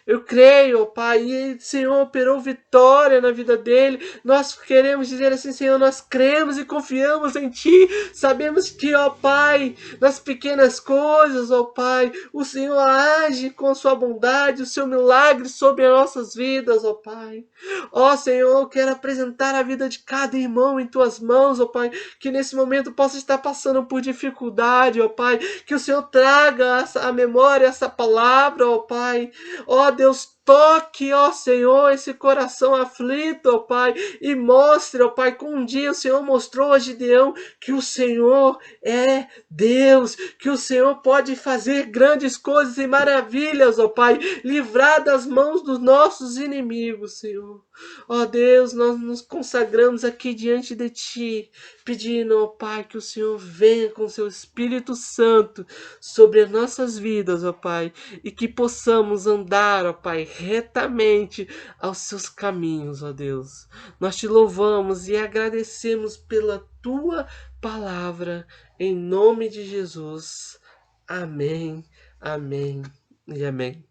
Eu creio, ó Pai, e o Senhor operou vitória na vida dele. Nós queremos dizer assim: Senhor, nós cremos e confiamos em Ti. Sabemos que, ó Pai, nas pequenas coisas, ó Pai, o Senhor age com a sua bondade, o seu milagre sobre as nossas vidas, ó Pai. Ó Senhor, eu quero apresentar a vida de cada irmão em Tuas mãos, ó Pai, que nesse momento possa estar passando por dificuldade, ó Pai, que o Senhor traga à memória essa palavra, ó Pai. Ó Deus, toque, ó Senhor, esse coração aflito, ó Pai, e mostre, ó Pai, que um dia o Senhor mostrou a Gideão que o Senhor é Deus, que o Senhor pode fazer grandes coisas e maravilhas, ó Pai, livrar das mãos dos nossos inimigos, Senhor. Ó Deus, nós nos consagramos aqui diante de Ti, pedindo, ó Pai, que o Senhor venha com Seu Espírito Santo sobre as nossas vidas, ó Pai, e que possamos andar, ó Pai, retamente aos seus caminhos, ó Deus. Nós te louvamos e agradecemos pela tua palavra, em nome de Jesus. Amém, amém e amém.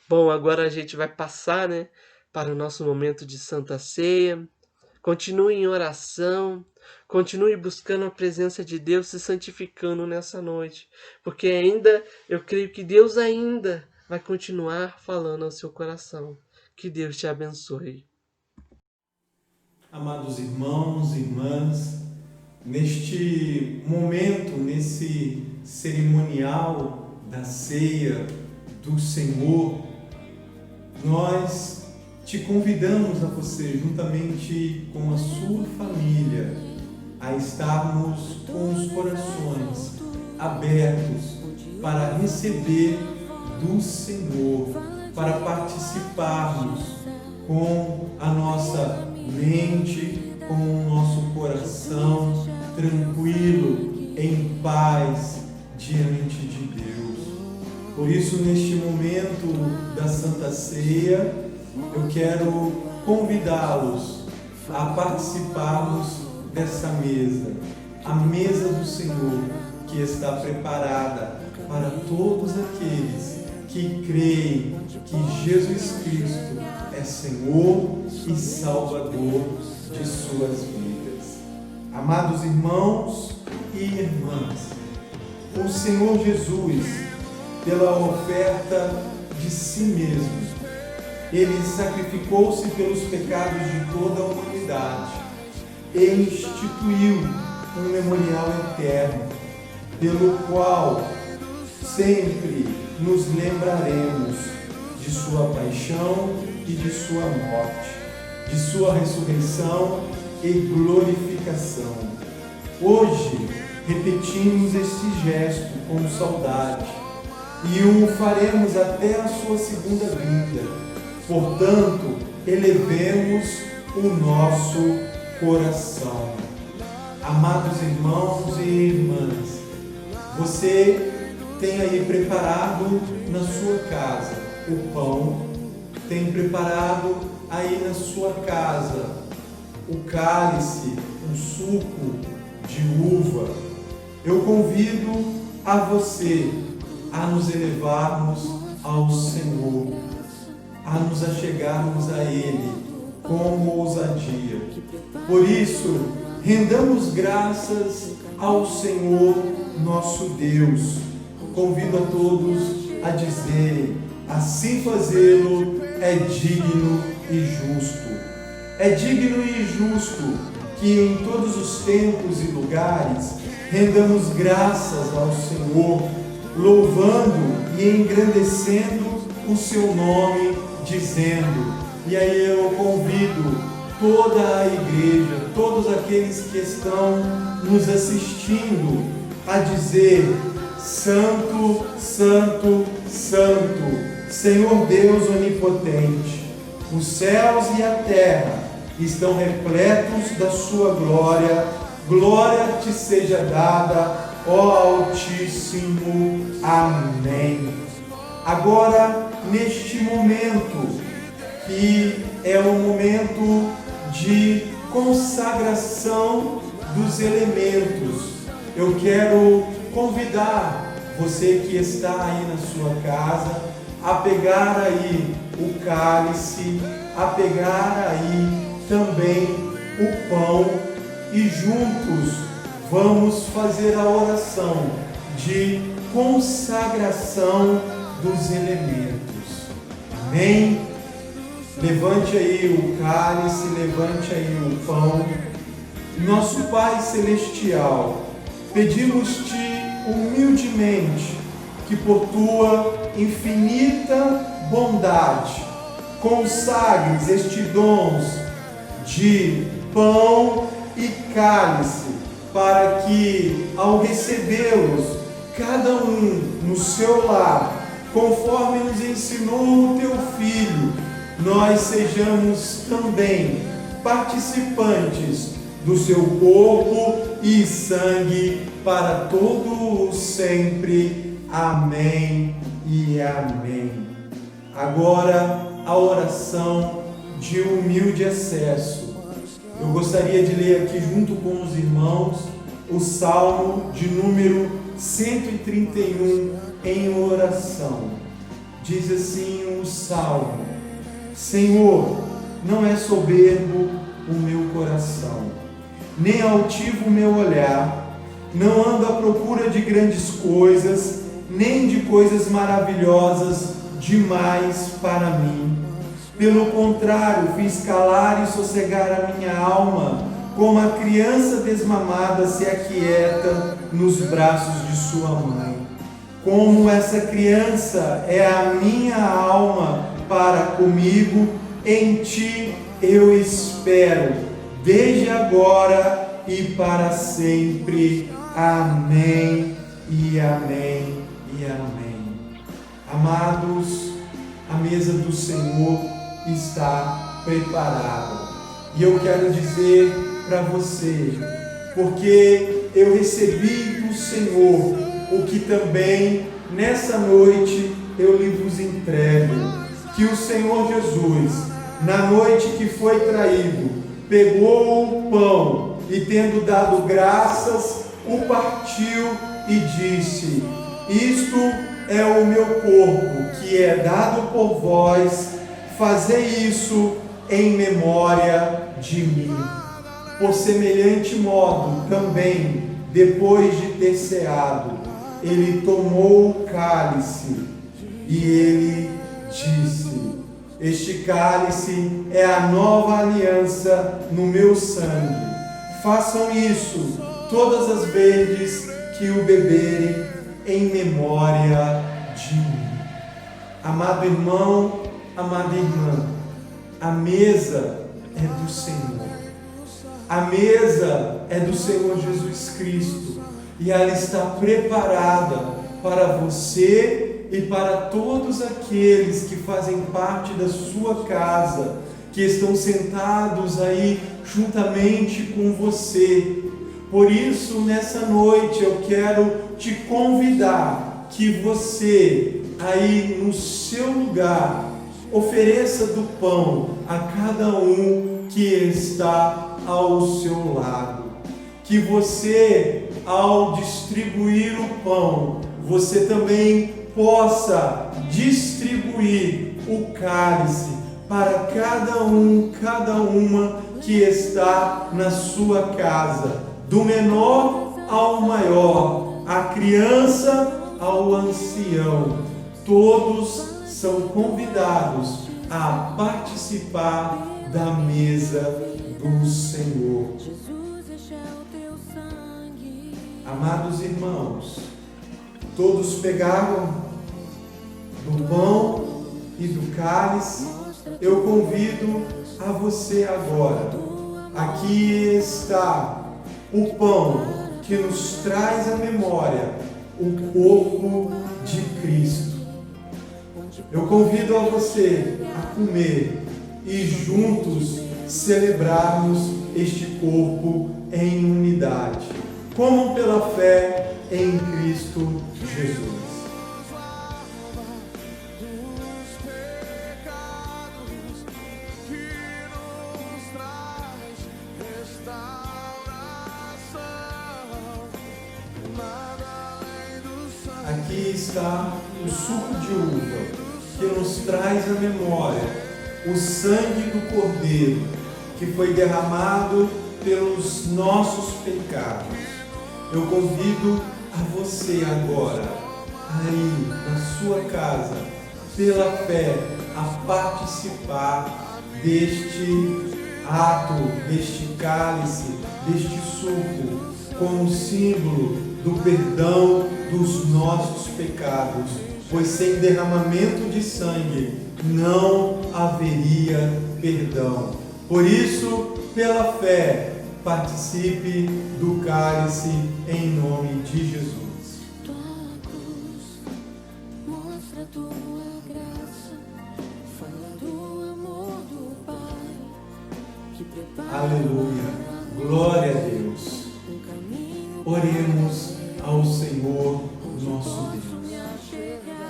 Bom, agora a gente vai passar, né, para o nosso momento de Santa Ceia. Continue em oração, continue buscando a presença de Deus, se santificando nessa noite, porque eu creio que Deus ainda vai continuar falando ao seu coração. Que Deus te abençoe. Amados irmãos e irmãs, neste momento, nesse cerimonial da ceia do Senhor, nós te convidamos a você, juntamente com a sua família, a estarmos com os corações abertos para receber do Senhor, para participarmos com a nossa mente, com o nosso coração tranquilo, em paz, diante de Deus. Por isso, neste momento da Santa Ceia, eu quero convidá-los a participarmos dessa mesa, a mesa do Senhor, que está preparada para todos aqueles que creem que Jesus Cristo é Senhor e Salvador de suas vidas. Amados irmãos e irmãs, o Senhor Jesus, pela oferta de si mesmo, Ele sacrificou-se pelos pecados de toda a humanidade e instituiu um memorial eterno, pelo qual sempre nos lembraremos de sua paixão e de sua morte, de sua ressurreição e glorificação. Hoje repetimos este gesto com saudade e o faremos até a sua segunda vinda. Portanto, elevemos o nosso coração. Amados irmãos e irmãs, você tem aí preparado na sua casa o pão, tem preparado aí na sua casa o cálice, um suco de uva. Eu convido a você a nos elevarmos ao Senhor, a nos achegarmos a Ele com ousadia. Por isso, rendamos graças ao Senhor nosso Deus. Convido a todos a dizerem: assim fazê-lo é digno e justo. É digno e justo que em todos os tempos e lugares rendamos graças ao Senhor, louvando e engrandecendo o seu nome, dizendo. E aí eu convido toda a igreja, todos aqueles que estão nos assistindo, a dizer: Santo, Santo, Santo, Senhor Deus onipotente, os céus e a terra estão repletos da sua glória. Glória te seja dada, ó Altíssimo. Amém. Agora, neste momento, que é o momento de consagração dos elementos, eu quero convidar você que está aí na sua casa a pegar aí o cálice, a pegar aí também o pão e juntos vamos fazer a oração de consagração dos elementos. Amém? Levante aí o cálice, levante aí o pão. Nosso Pai Celestial, pedimos-te humildemente que por tua infinita bondade consagres estes dons de pão e cálice, para que ao recebê-los, cada um no seu lar, conforme nos ensinou o teu Filho, nós sejamos também participantes do seu corpo e sangue para todo o sempre. Amém e amém. Agora, a oração de humilde acesso. Eu gostaria de ler aqui junto com os irmãos o Salmo de número 131 em oração. Diz assim o Salmo: Senhor, não é soberbo o meu coração, nem altivo o meu olhar, não ando à procura de grandes coisas, nem de coisas maravilhosas demais para mim. Pelo contrário, fiz calar e sossegar a minha alma, como a criança desmamada se aquieta nos braços de sua mãe. Como essa criança é a minha alma para comigo, em ti eu espero, desde agora e para sempre. Amém e amém e amém. Amados, a mesa do Senhor está preparada. E eu quero dizer para você, porque eu recebi do Senhor o que também nessa noite eu lhe vos entrego, que o Senhor Jesus, na noite que foi traído, pegou o pão e, tendo dado graças, o partiu e disse: isto é o meu corpo, que é dado por vós, fazei isso em memória de mim. Por semelhante modo, também, depois de ter ceado, ele tomou o cálice e ele disse: este cálice é a nova aliança no meu sangue. Façam isso todas as vezes que o beberem, em memória de mim. Amado irmão, amada irmã, a mesa é do Senhor. A mesa é do Senhor Jesus Cristo e ela está preparada para você e para todos aqueles que fazem parte da sua casa, que estão sentados aí juntamente com você. Por isso, nessa noite, eu quero te convidar que você, aí no seu lugar, ofereça do pão a cada um que está ao seu lado. Que você, ao distribuir o pão, você também possa distribuir o cálice para cada um, cada uma que está na sua casa, do menor ao maior, a criança ao ancião. Todos são convidados a participar da mesa do Senhor. Amados irmãos, todos pegaram do pão e do cálice. Eu convido a você agora. Aqui está o pão que nos traz à memória o corpo de Cristo. Eu convido a você a comer e juntos celebrarmos este corpo em unidade, como pela fé em Cristo Jesus. Aqui está o suco de uva, que nos traz à memória o sangue do Cordeiro, que foi derramado pelos nossos pecados. Eu convido a você agora, aí na sua casa, pela fé, a participar deste ato, deste cálice, deste suco, como símbolo do perdão dos nossos pecados, pois sem derramamento de sangue não haveria perdão. Por isso, pela fé, participe do cálice em nome de Jesus. Tua cruz mostra tua graça, fala do amor do Pai que prepara. Aleluia, glória a Deus. Oremos ao Senhor nosso Deus.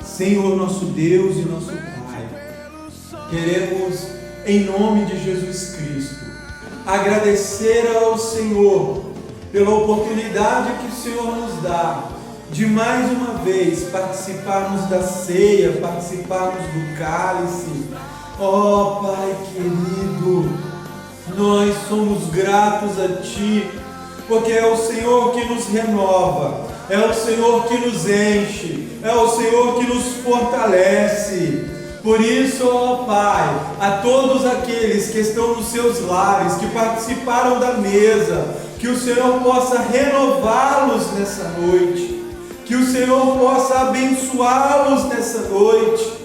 Senhor nosso Deus e nosso Pai, queremos, em nome de Jesus Cristo, agradecer ao Senhor pela oportunidade que o Senhor nos dá de mais uma vez participarmos da ceia, participarmos do cálice. Ó Pai querido, nós somos gratos a Ti, porque é o Senhor que nos renova, é o Senhor que nos enche, é o Senhor que nos fortalece. Por isso, ó Pai, a todos aqueles que estão nos seus lares, que participaram da mesa, que o Senhor possa renová-los nessa noite, que o Senhor possa abençoá-los nessa noite,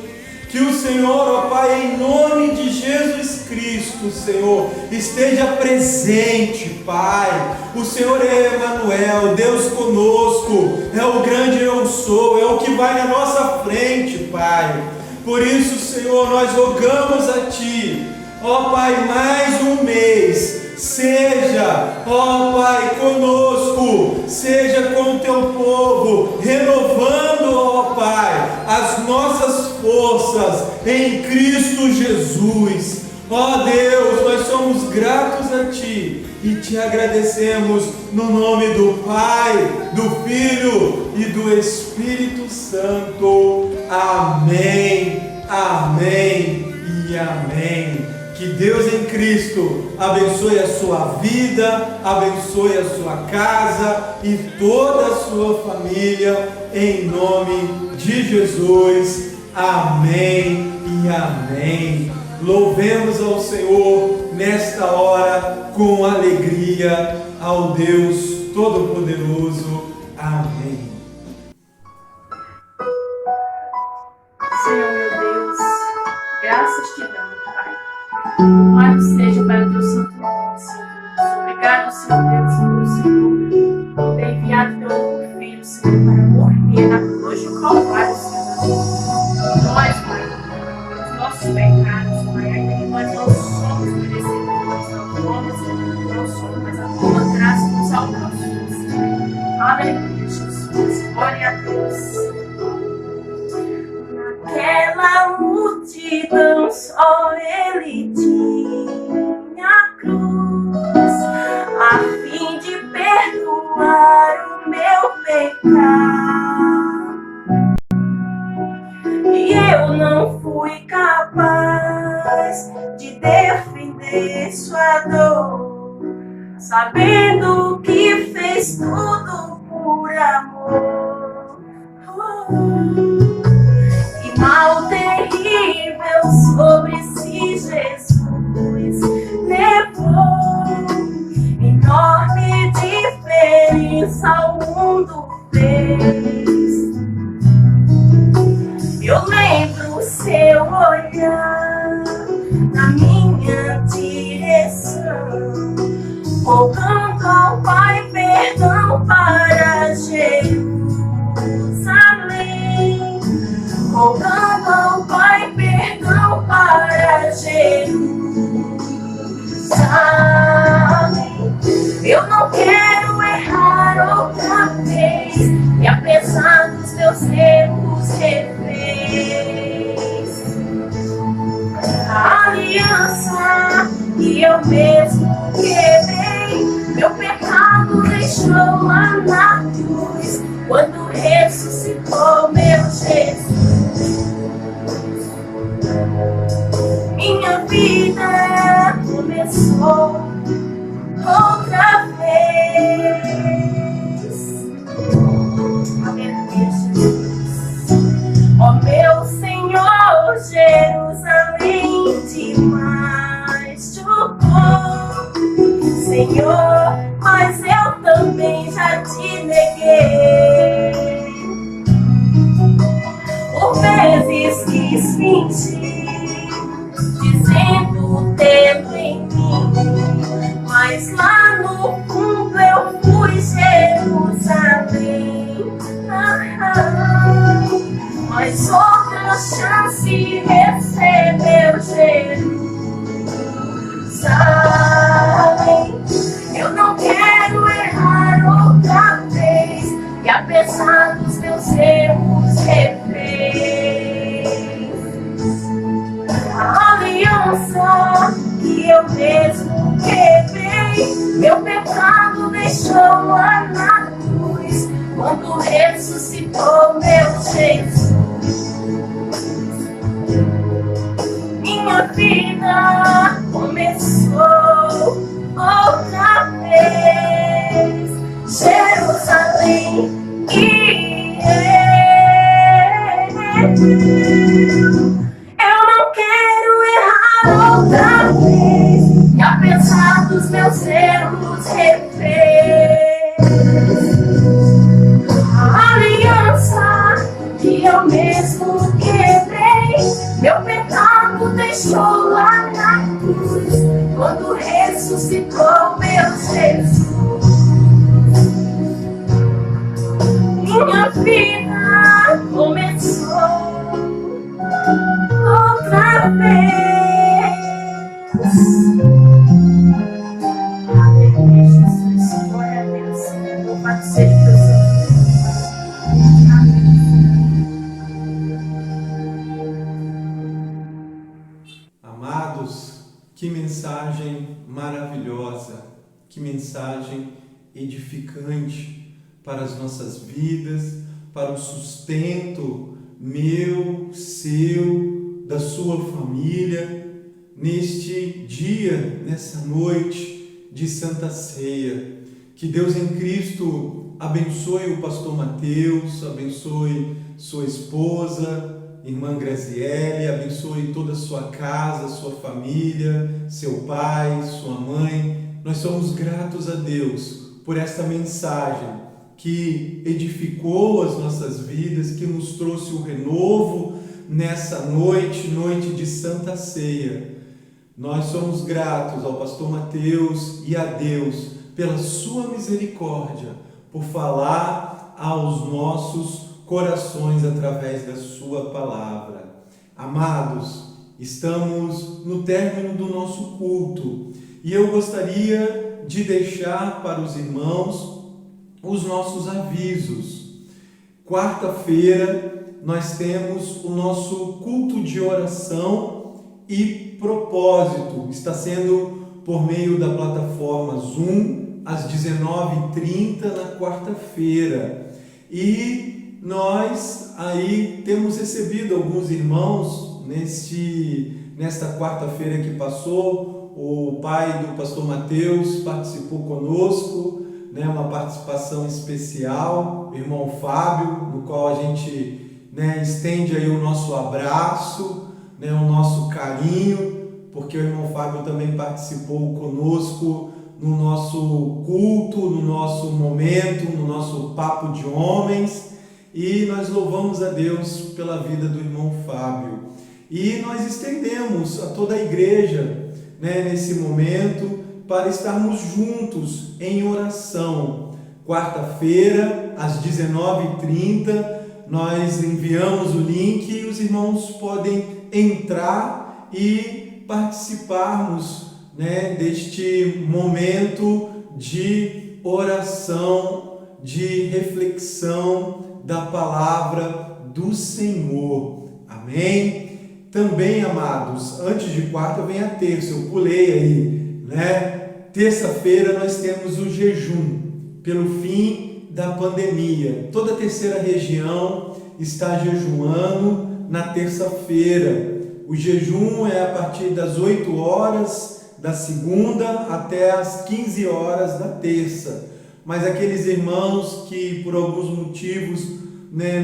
que o Senhor, ó Pai, em nome de Jesus Cristo, Senhor, esteja presente, Pai. O Senhor é Emanuel, Deus conosco, é o grande eu sou, é o que vai na nossa frente, Pai. Por isso, Senhor, nós rogamos a Ti, ó Pai, mais um mês, seja, ó Pai, conosco, seja com o Teu povo, renovando, ó Pai, as nossas forças em Cristo Jesus. Ó Deus, nós somos gratos a Ti e Te agradecemos no nome do Pai, do Filho e do Espírito Santo. Amém, amém e amém. Que Deus em Cristo abençoe a sua vida, abençoe a sua casa e toda a sua família, em nome de Jesus. Amém e amém. Louvemos ao Senhor nesta hora com alegria, ao Deus Todo-Poderoso. Amém. Senhor meu Deus, graças te damos, Pai. Louvado seja para o teu santo nome, Senhor Deus. Obrigado, Senhor Deus, por o Senhor ter enviado teu único filho, Senhor, para morrer na cruz de Calvário, Senhor Deus. Nós, Pai, pelos nossos pecados, Pai, ainda que nós não somos merecedores, não somos, mas a tua graça nos alcançou, Senhor. Aleluia, Jesus. Glória a Deus. Naquela multidão só ele tinha a cruz, a fim de perdoar o meu pecado. E eu não fui capaz de defender sua dor, sabendo que fez tudo por amor. Mal terrível sobre si Jesus levou, enorme diferença ao mundo fez. Eu lembro seu olhar na minha direção, rogando ao Pai perdão para Jerusalém. Rogando ao Pai perdão para Jerusalém. Eu não quero errar outra vez, e apesar dos meus erros refez a aliança que eu mesmo quebrei. Meu pecado deixou lá na cruz, quando ressuscitou meu Jesus. Minha vida começou outra vez. Aleluia, Jesus. Ó meu Senhor, Jerusalém demais chocou, Senhor, mas eu também já te neguei. Por vezes quis mentir, dizendo tê-lo em mim, mas lá no fundo eu fui Jerusalém. Mas outra chance recebeu Jerusalém. Eu não quero errar outra vez, e apesar dos meus erros refez. oh meu Jesus. Minha vida começou outra vez. Jerusalém e eu não quero errar outra vez. E apesar dos meus erros refeitos, a aliança que eu mesmo quebrei, meu pecado deixou lá na cruz, quando ressuscitou meu Jesus. Minha vida começou outra vez. Aleluia, Jesus. Glória a Deus. Louvado seja o teu santo nome. Amados, que mensagem maravilhosa, que mensagem edificante para as nossas vidas, para o sustento meu, seu, da sua família, neste dia, nessa noite de Santa Ceia. Que Deus em Cristo abençoe o pastor Mateus, abençoe sua esposa, irmã Graziele, abençoe toda a sua casa, sua família, seu pai, sua mãe. Nós somos gratos a Deus por esta mensagem que edificou as nossas vidas, que nos trouxe o renovo nessa noite de Santa Ceia. Nós somos gratos ao pastor Mateus e a Deus pela sua misericórdia, por falar aos nossos corações através da sua palavra. Amados, estamos no término do nosso culto e eu gostaria de deixar para os irmãos os nossos avisos. Quarta-feira nós temos o nosso culto de oração e propósito. Está sendo por meio da plataforma Zoom, às 19h30 na quarta-feira. E nós aí temos recebido alguns irmãos nesta quarta-feira que passou. O pai do pastor Mateus participou conosco, uma participação especial, o irmão Fábio, no qual a gente estende aí o nosso abraço, o nosso carinho, porque o irmão Fábio também participou conosco no nosso culto, no nosso momento, no nosso papo de homens, e nós louvamos a Deus pela vida do irmão Fábio. E nós estendemos a toda a igreja, nesse momento, para estarmos juntos em oração. Quarta-feira, às 19h30, nós enviamos o link e os irmãos podem entrar e participarmos deste momento de oração, de reflexão da palavra do Senhor. Amém? Também, amados, antes de quarta vem a terça, eu pulei aí, Terça-feira nós temos o jejum pelo fim da pandemia. Toda a terceira região está jejuando na terça-feira. O jejum é a partir das 8 horas da segunda até as 15 horas da terça. Mas aqueles irmãos que por alguns motivos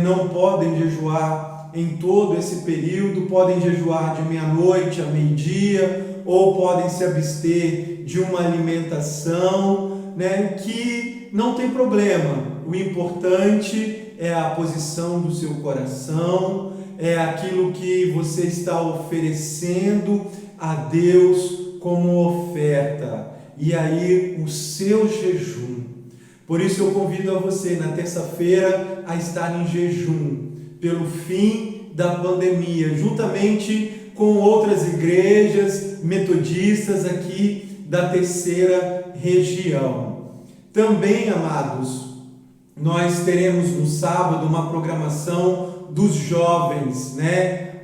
não podem jejuar em todo esse período, podem jejuar de meia-noite a meio-dia, ou podem se abster de uma alimentação, que não tem problema. O importante é a posição do seu coração, é aquilo que você está oferecendo a Deus como oferta, e aí o seu jejum. Por isso eu convido a você na terça-feira a estar em jejum pelo fim da pandemia, juntamente com outras igrejas metodistas aqui da terceira região. Também, amados, nós teremos no sábado uma programação dos jovens,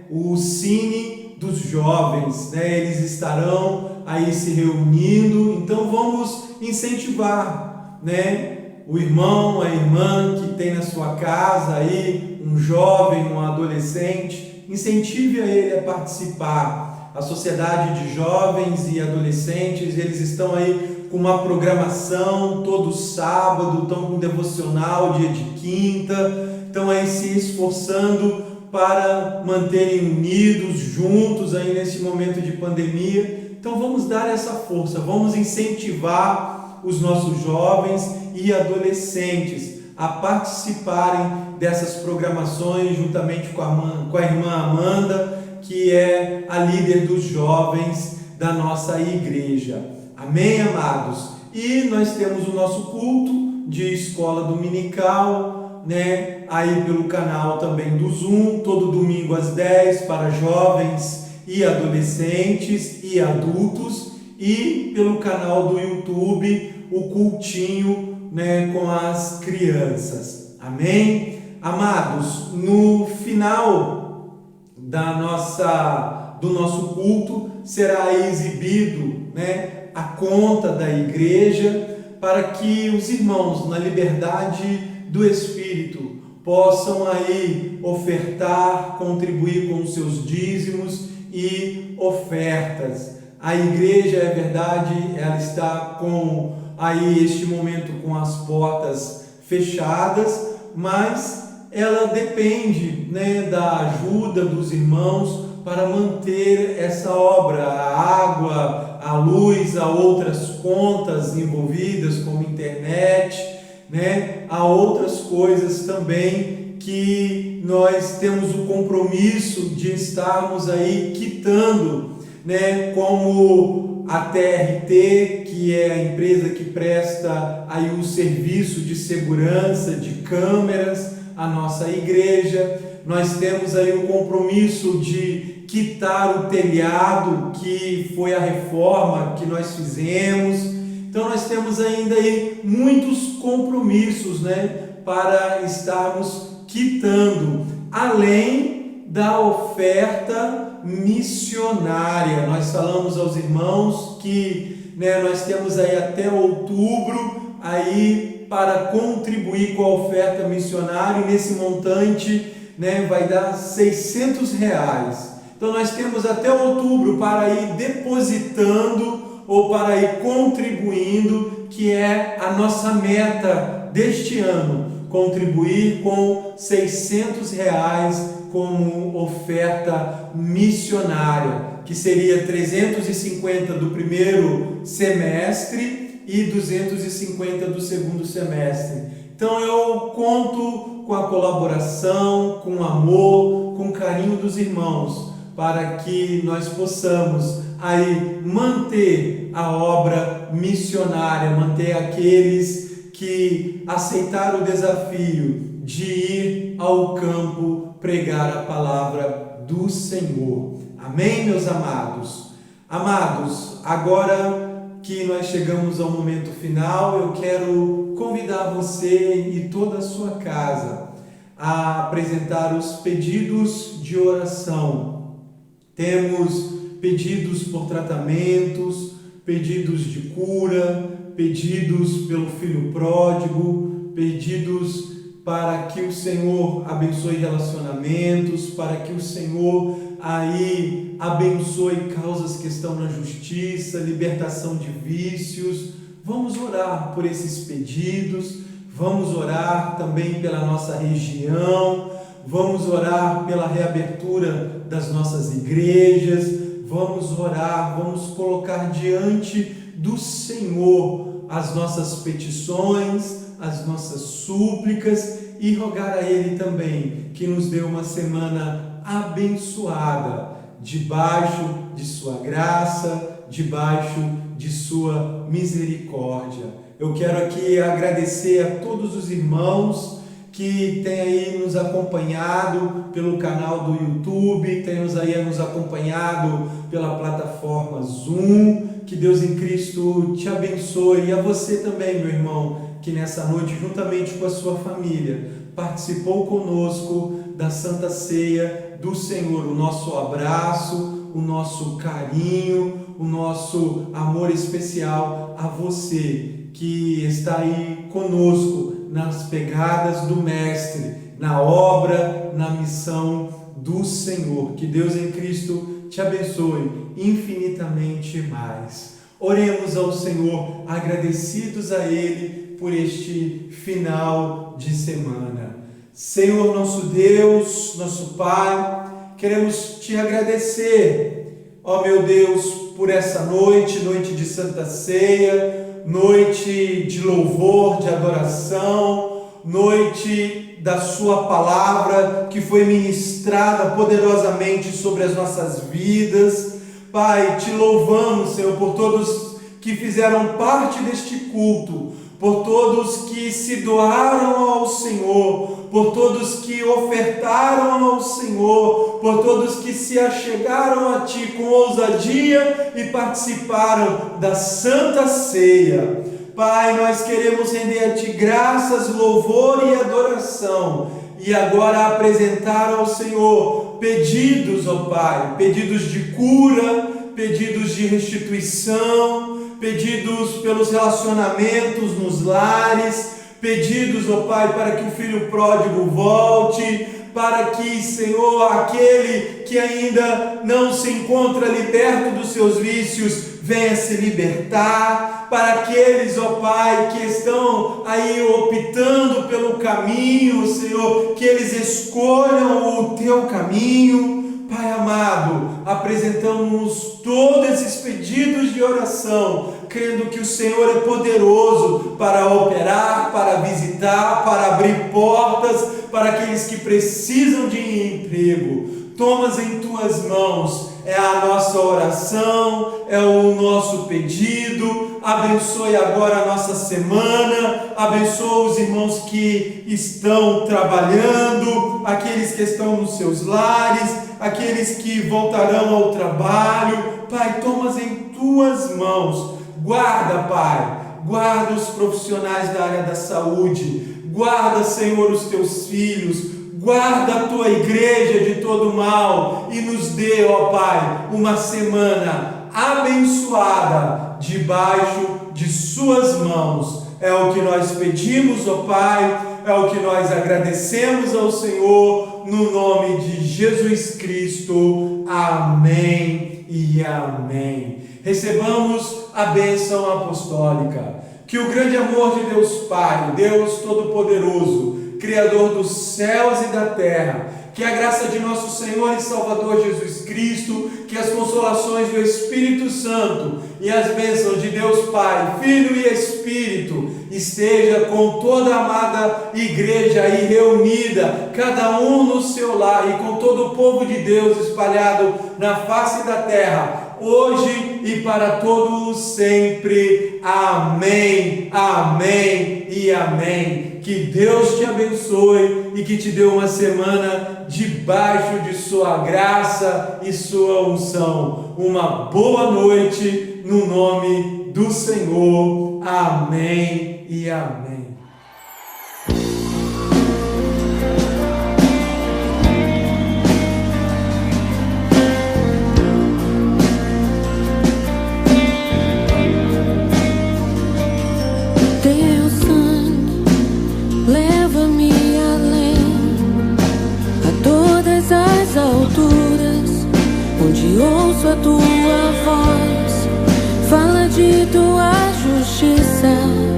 o Cine dos Jovens, eles estarão aí se reunindo, então vamos incentivar, o irmão, a irmã que tem na sua casa aí um jovem, um adolescente, incentive a ele a participar. A Sociedade de Jovens e Adolescentes, eles estão aí com uma programação todo sábado, estão com devocional dia de quinta, estão aí se esforçando para manterem unidos, juntos aí nesse momento de pandemia. Então vamos dar essa força, vamos incentivar os nossos jovens e adolescentes a participarem dessas programações juntamente com a irmã Amanda, que é a líder dos jovens da nossa igreja. Amém, amados? E nós temos o nosso culto de escola dominical, né? Aí pelo canal também do Zoom, todo domingo às 10 para jovens e adolescentes e adultos, e pelo canal do YouTube, o cultinho, né, com as crianças. Amém? Amados, no final do nosso culto será exibido, né, a conta da igreja, para que os irmãos, na liberdade do Espírito, possam aí ofertar, contribuir com os seus dízimos e ofertas. A igreja, é verdade, ela está com aí este momento com as portas fechadas, mas ela depende, né, da ajuda dos irmãos para manter essa obra, a água, a luz, há outras contas envolvidas, como internet, né? Há outras coisas também que nós temos o compromisso de estarmos aí quitando, né? Como a TRT, que é a empresa que presta aí o serviço de segurança de câmeras à nossa igreja. Nós temos aí o compromisso de quitar o telhado, que foi a reforma que nós fizemos. Então nós temos ainda aí muitos compromissos, né, para estarmos quitando, além da oferta missionária. Nós falamos aos irmãos que, né, nós temos aí até outubro aí para contribuir com a oferta missionária, e nesse montante, né, vai dar R$600. Então nós temos até outubro para ir depositando ou para ir contribuindo, que é a nossa meta deste ano, contribuir com R$600 como oferta missionária, que seria 350 do primeiro semestre e 250 do segundo semestre. Então eu conto com a colaboração, com amor, com carinho dos irmãos, para que nós possamos aí manter a obra missionária, manter aqueles que aceitaram o desafio de ir ao campo pregar a palavra do Senhor. Amém, meus amados? Amados, agora que nós chegamos ao momento final, eu quero convidar você e toda a sua casa a apresentar os pedidos de oração. Temos pedidos por tratamentos, pedidos de cura, pedidos pelo filho pródigo, pedidos para que o Senhor abençoe relacionamentos, para que o Senhor aí abençoe causas que estão na justiça, libertação de vícios. Vamos orar por esses pedidos, vamos orar também pela nossa região, vamos orar pela reabertura das nossas igrejas, vamos orar, vamos colocar diante do Senhor as nossas petições, as nossas súplicas, e rogar a Ele também que nos dê uma semana abençoada, debaixo de sua graça, debaixo de sua misericórdia. Eu quero aqui agradecer a todos os irmãos que têm aí nos acompanhado pelo canal do YouTube, têm nos acompanhado pela plataforma Zoom. Que Deus em Cristo te abençoe, e a você também, meu irmão, que nessa noite, juntamente com a sua família, participou conosco da Santa Ceia do Senhor. O nosso abraço, o nosso carinho, o nosso amor especial a você que está aí conosco nas pegadas do Mestre, na obra, na missão do Senhor. Que Deus em Cristo te abençoe infinitamente mais. Oremos ao Senhor, agradecidos a Ele por este final de semana. Senhor, nosso Deus, nosso Pai, queremos te agradecer, ó meu Deus, por essa noite de Santa Ceia, noite de louvor, de adoração, noite da sua palavra que foi ministrada poderosamente sobre as nossas vidas. Pai, te louvamos, Senhor, por todos que fizeram parte deste culto, por todos que se doaram ao Senhor, por todos que ofertaram ao Senhor, por todos que se achegaram a Ti com ousadia e participaram da Santa Ceia. Pai, nós queremos render a Ti graças, louvor e adoração, e agora apresentar ao Senhor pedidos, ó Pai, pedidos de cura, pedidos de restituição, pedidos pelos relacionamentos nos lares, pedidos, ó Pai, para que o filho pródigo volte, para que, Senhor, aquele que ainda não se encontra liberto dos seus vícios, venha se libertar, para aqueles, ó Pai, que estão aí optando pelo caminho, Senhor, que eles escolham o Teu caminho. Pai amado, apresentamos todos esses pedidos de oração, crendo que o Senhor é poderoso para operar, para visitar, para abrir portas para aqueles que precisam de emprego. Tomas em Tuas mãos, é a nossa oração, é o nosso pedido. Abençoe agora a nossa semana, abençoe os irmãos que estão trabalhando, aqueles que estão nos seus lares, aqueles que voltarão ao trabalho. Pai, tomas em Tuas mãos, guarda, Pai, guarda os profissionais da área da saúde, guarda, Senhor, os Teus filhos, guarda a Tua igreja de todo mal e nos dê, ó Pai, uma semana abençoada debaixo de Suas mãos. É o que nós pedimos, ó Pai, é o que nós agradecemos ao Senhor, no nome de Jesus Cristo. Amém e amém. Recebamos a bênção apostólica. Que o grande amor de Deus Pai, Deus Todo-Poderoso, Criador dos céus e da terra, que a graça de nosso Senhor e Salvador Jesus Cristo, que as consolações do Espírito Santo e as bênçãos de Deus Pai, Filho e Espírito esteja com toda a amada igreja aí reunida, cada um no seu lar, e com todo o povo de Deus espalhado na face da terra, hoje e para todos sempre. Amém, amém e amém. Que Deus te abençoe e que te dê uma semana debaixo de Sua graça e Sua unção. Uma boa noite no nome do Senhor. Amém e amém. Teu sangue leva-me além, a todas as alturas, onde ouço a Tua voz, fala de Tua justiça.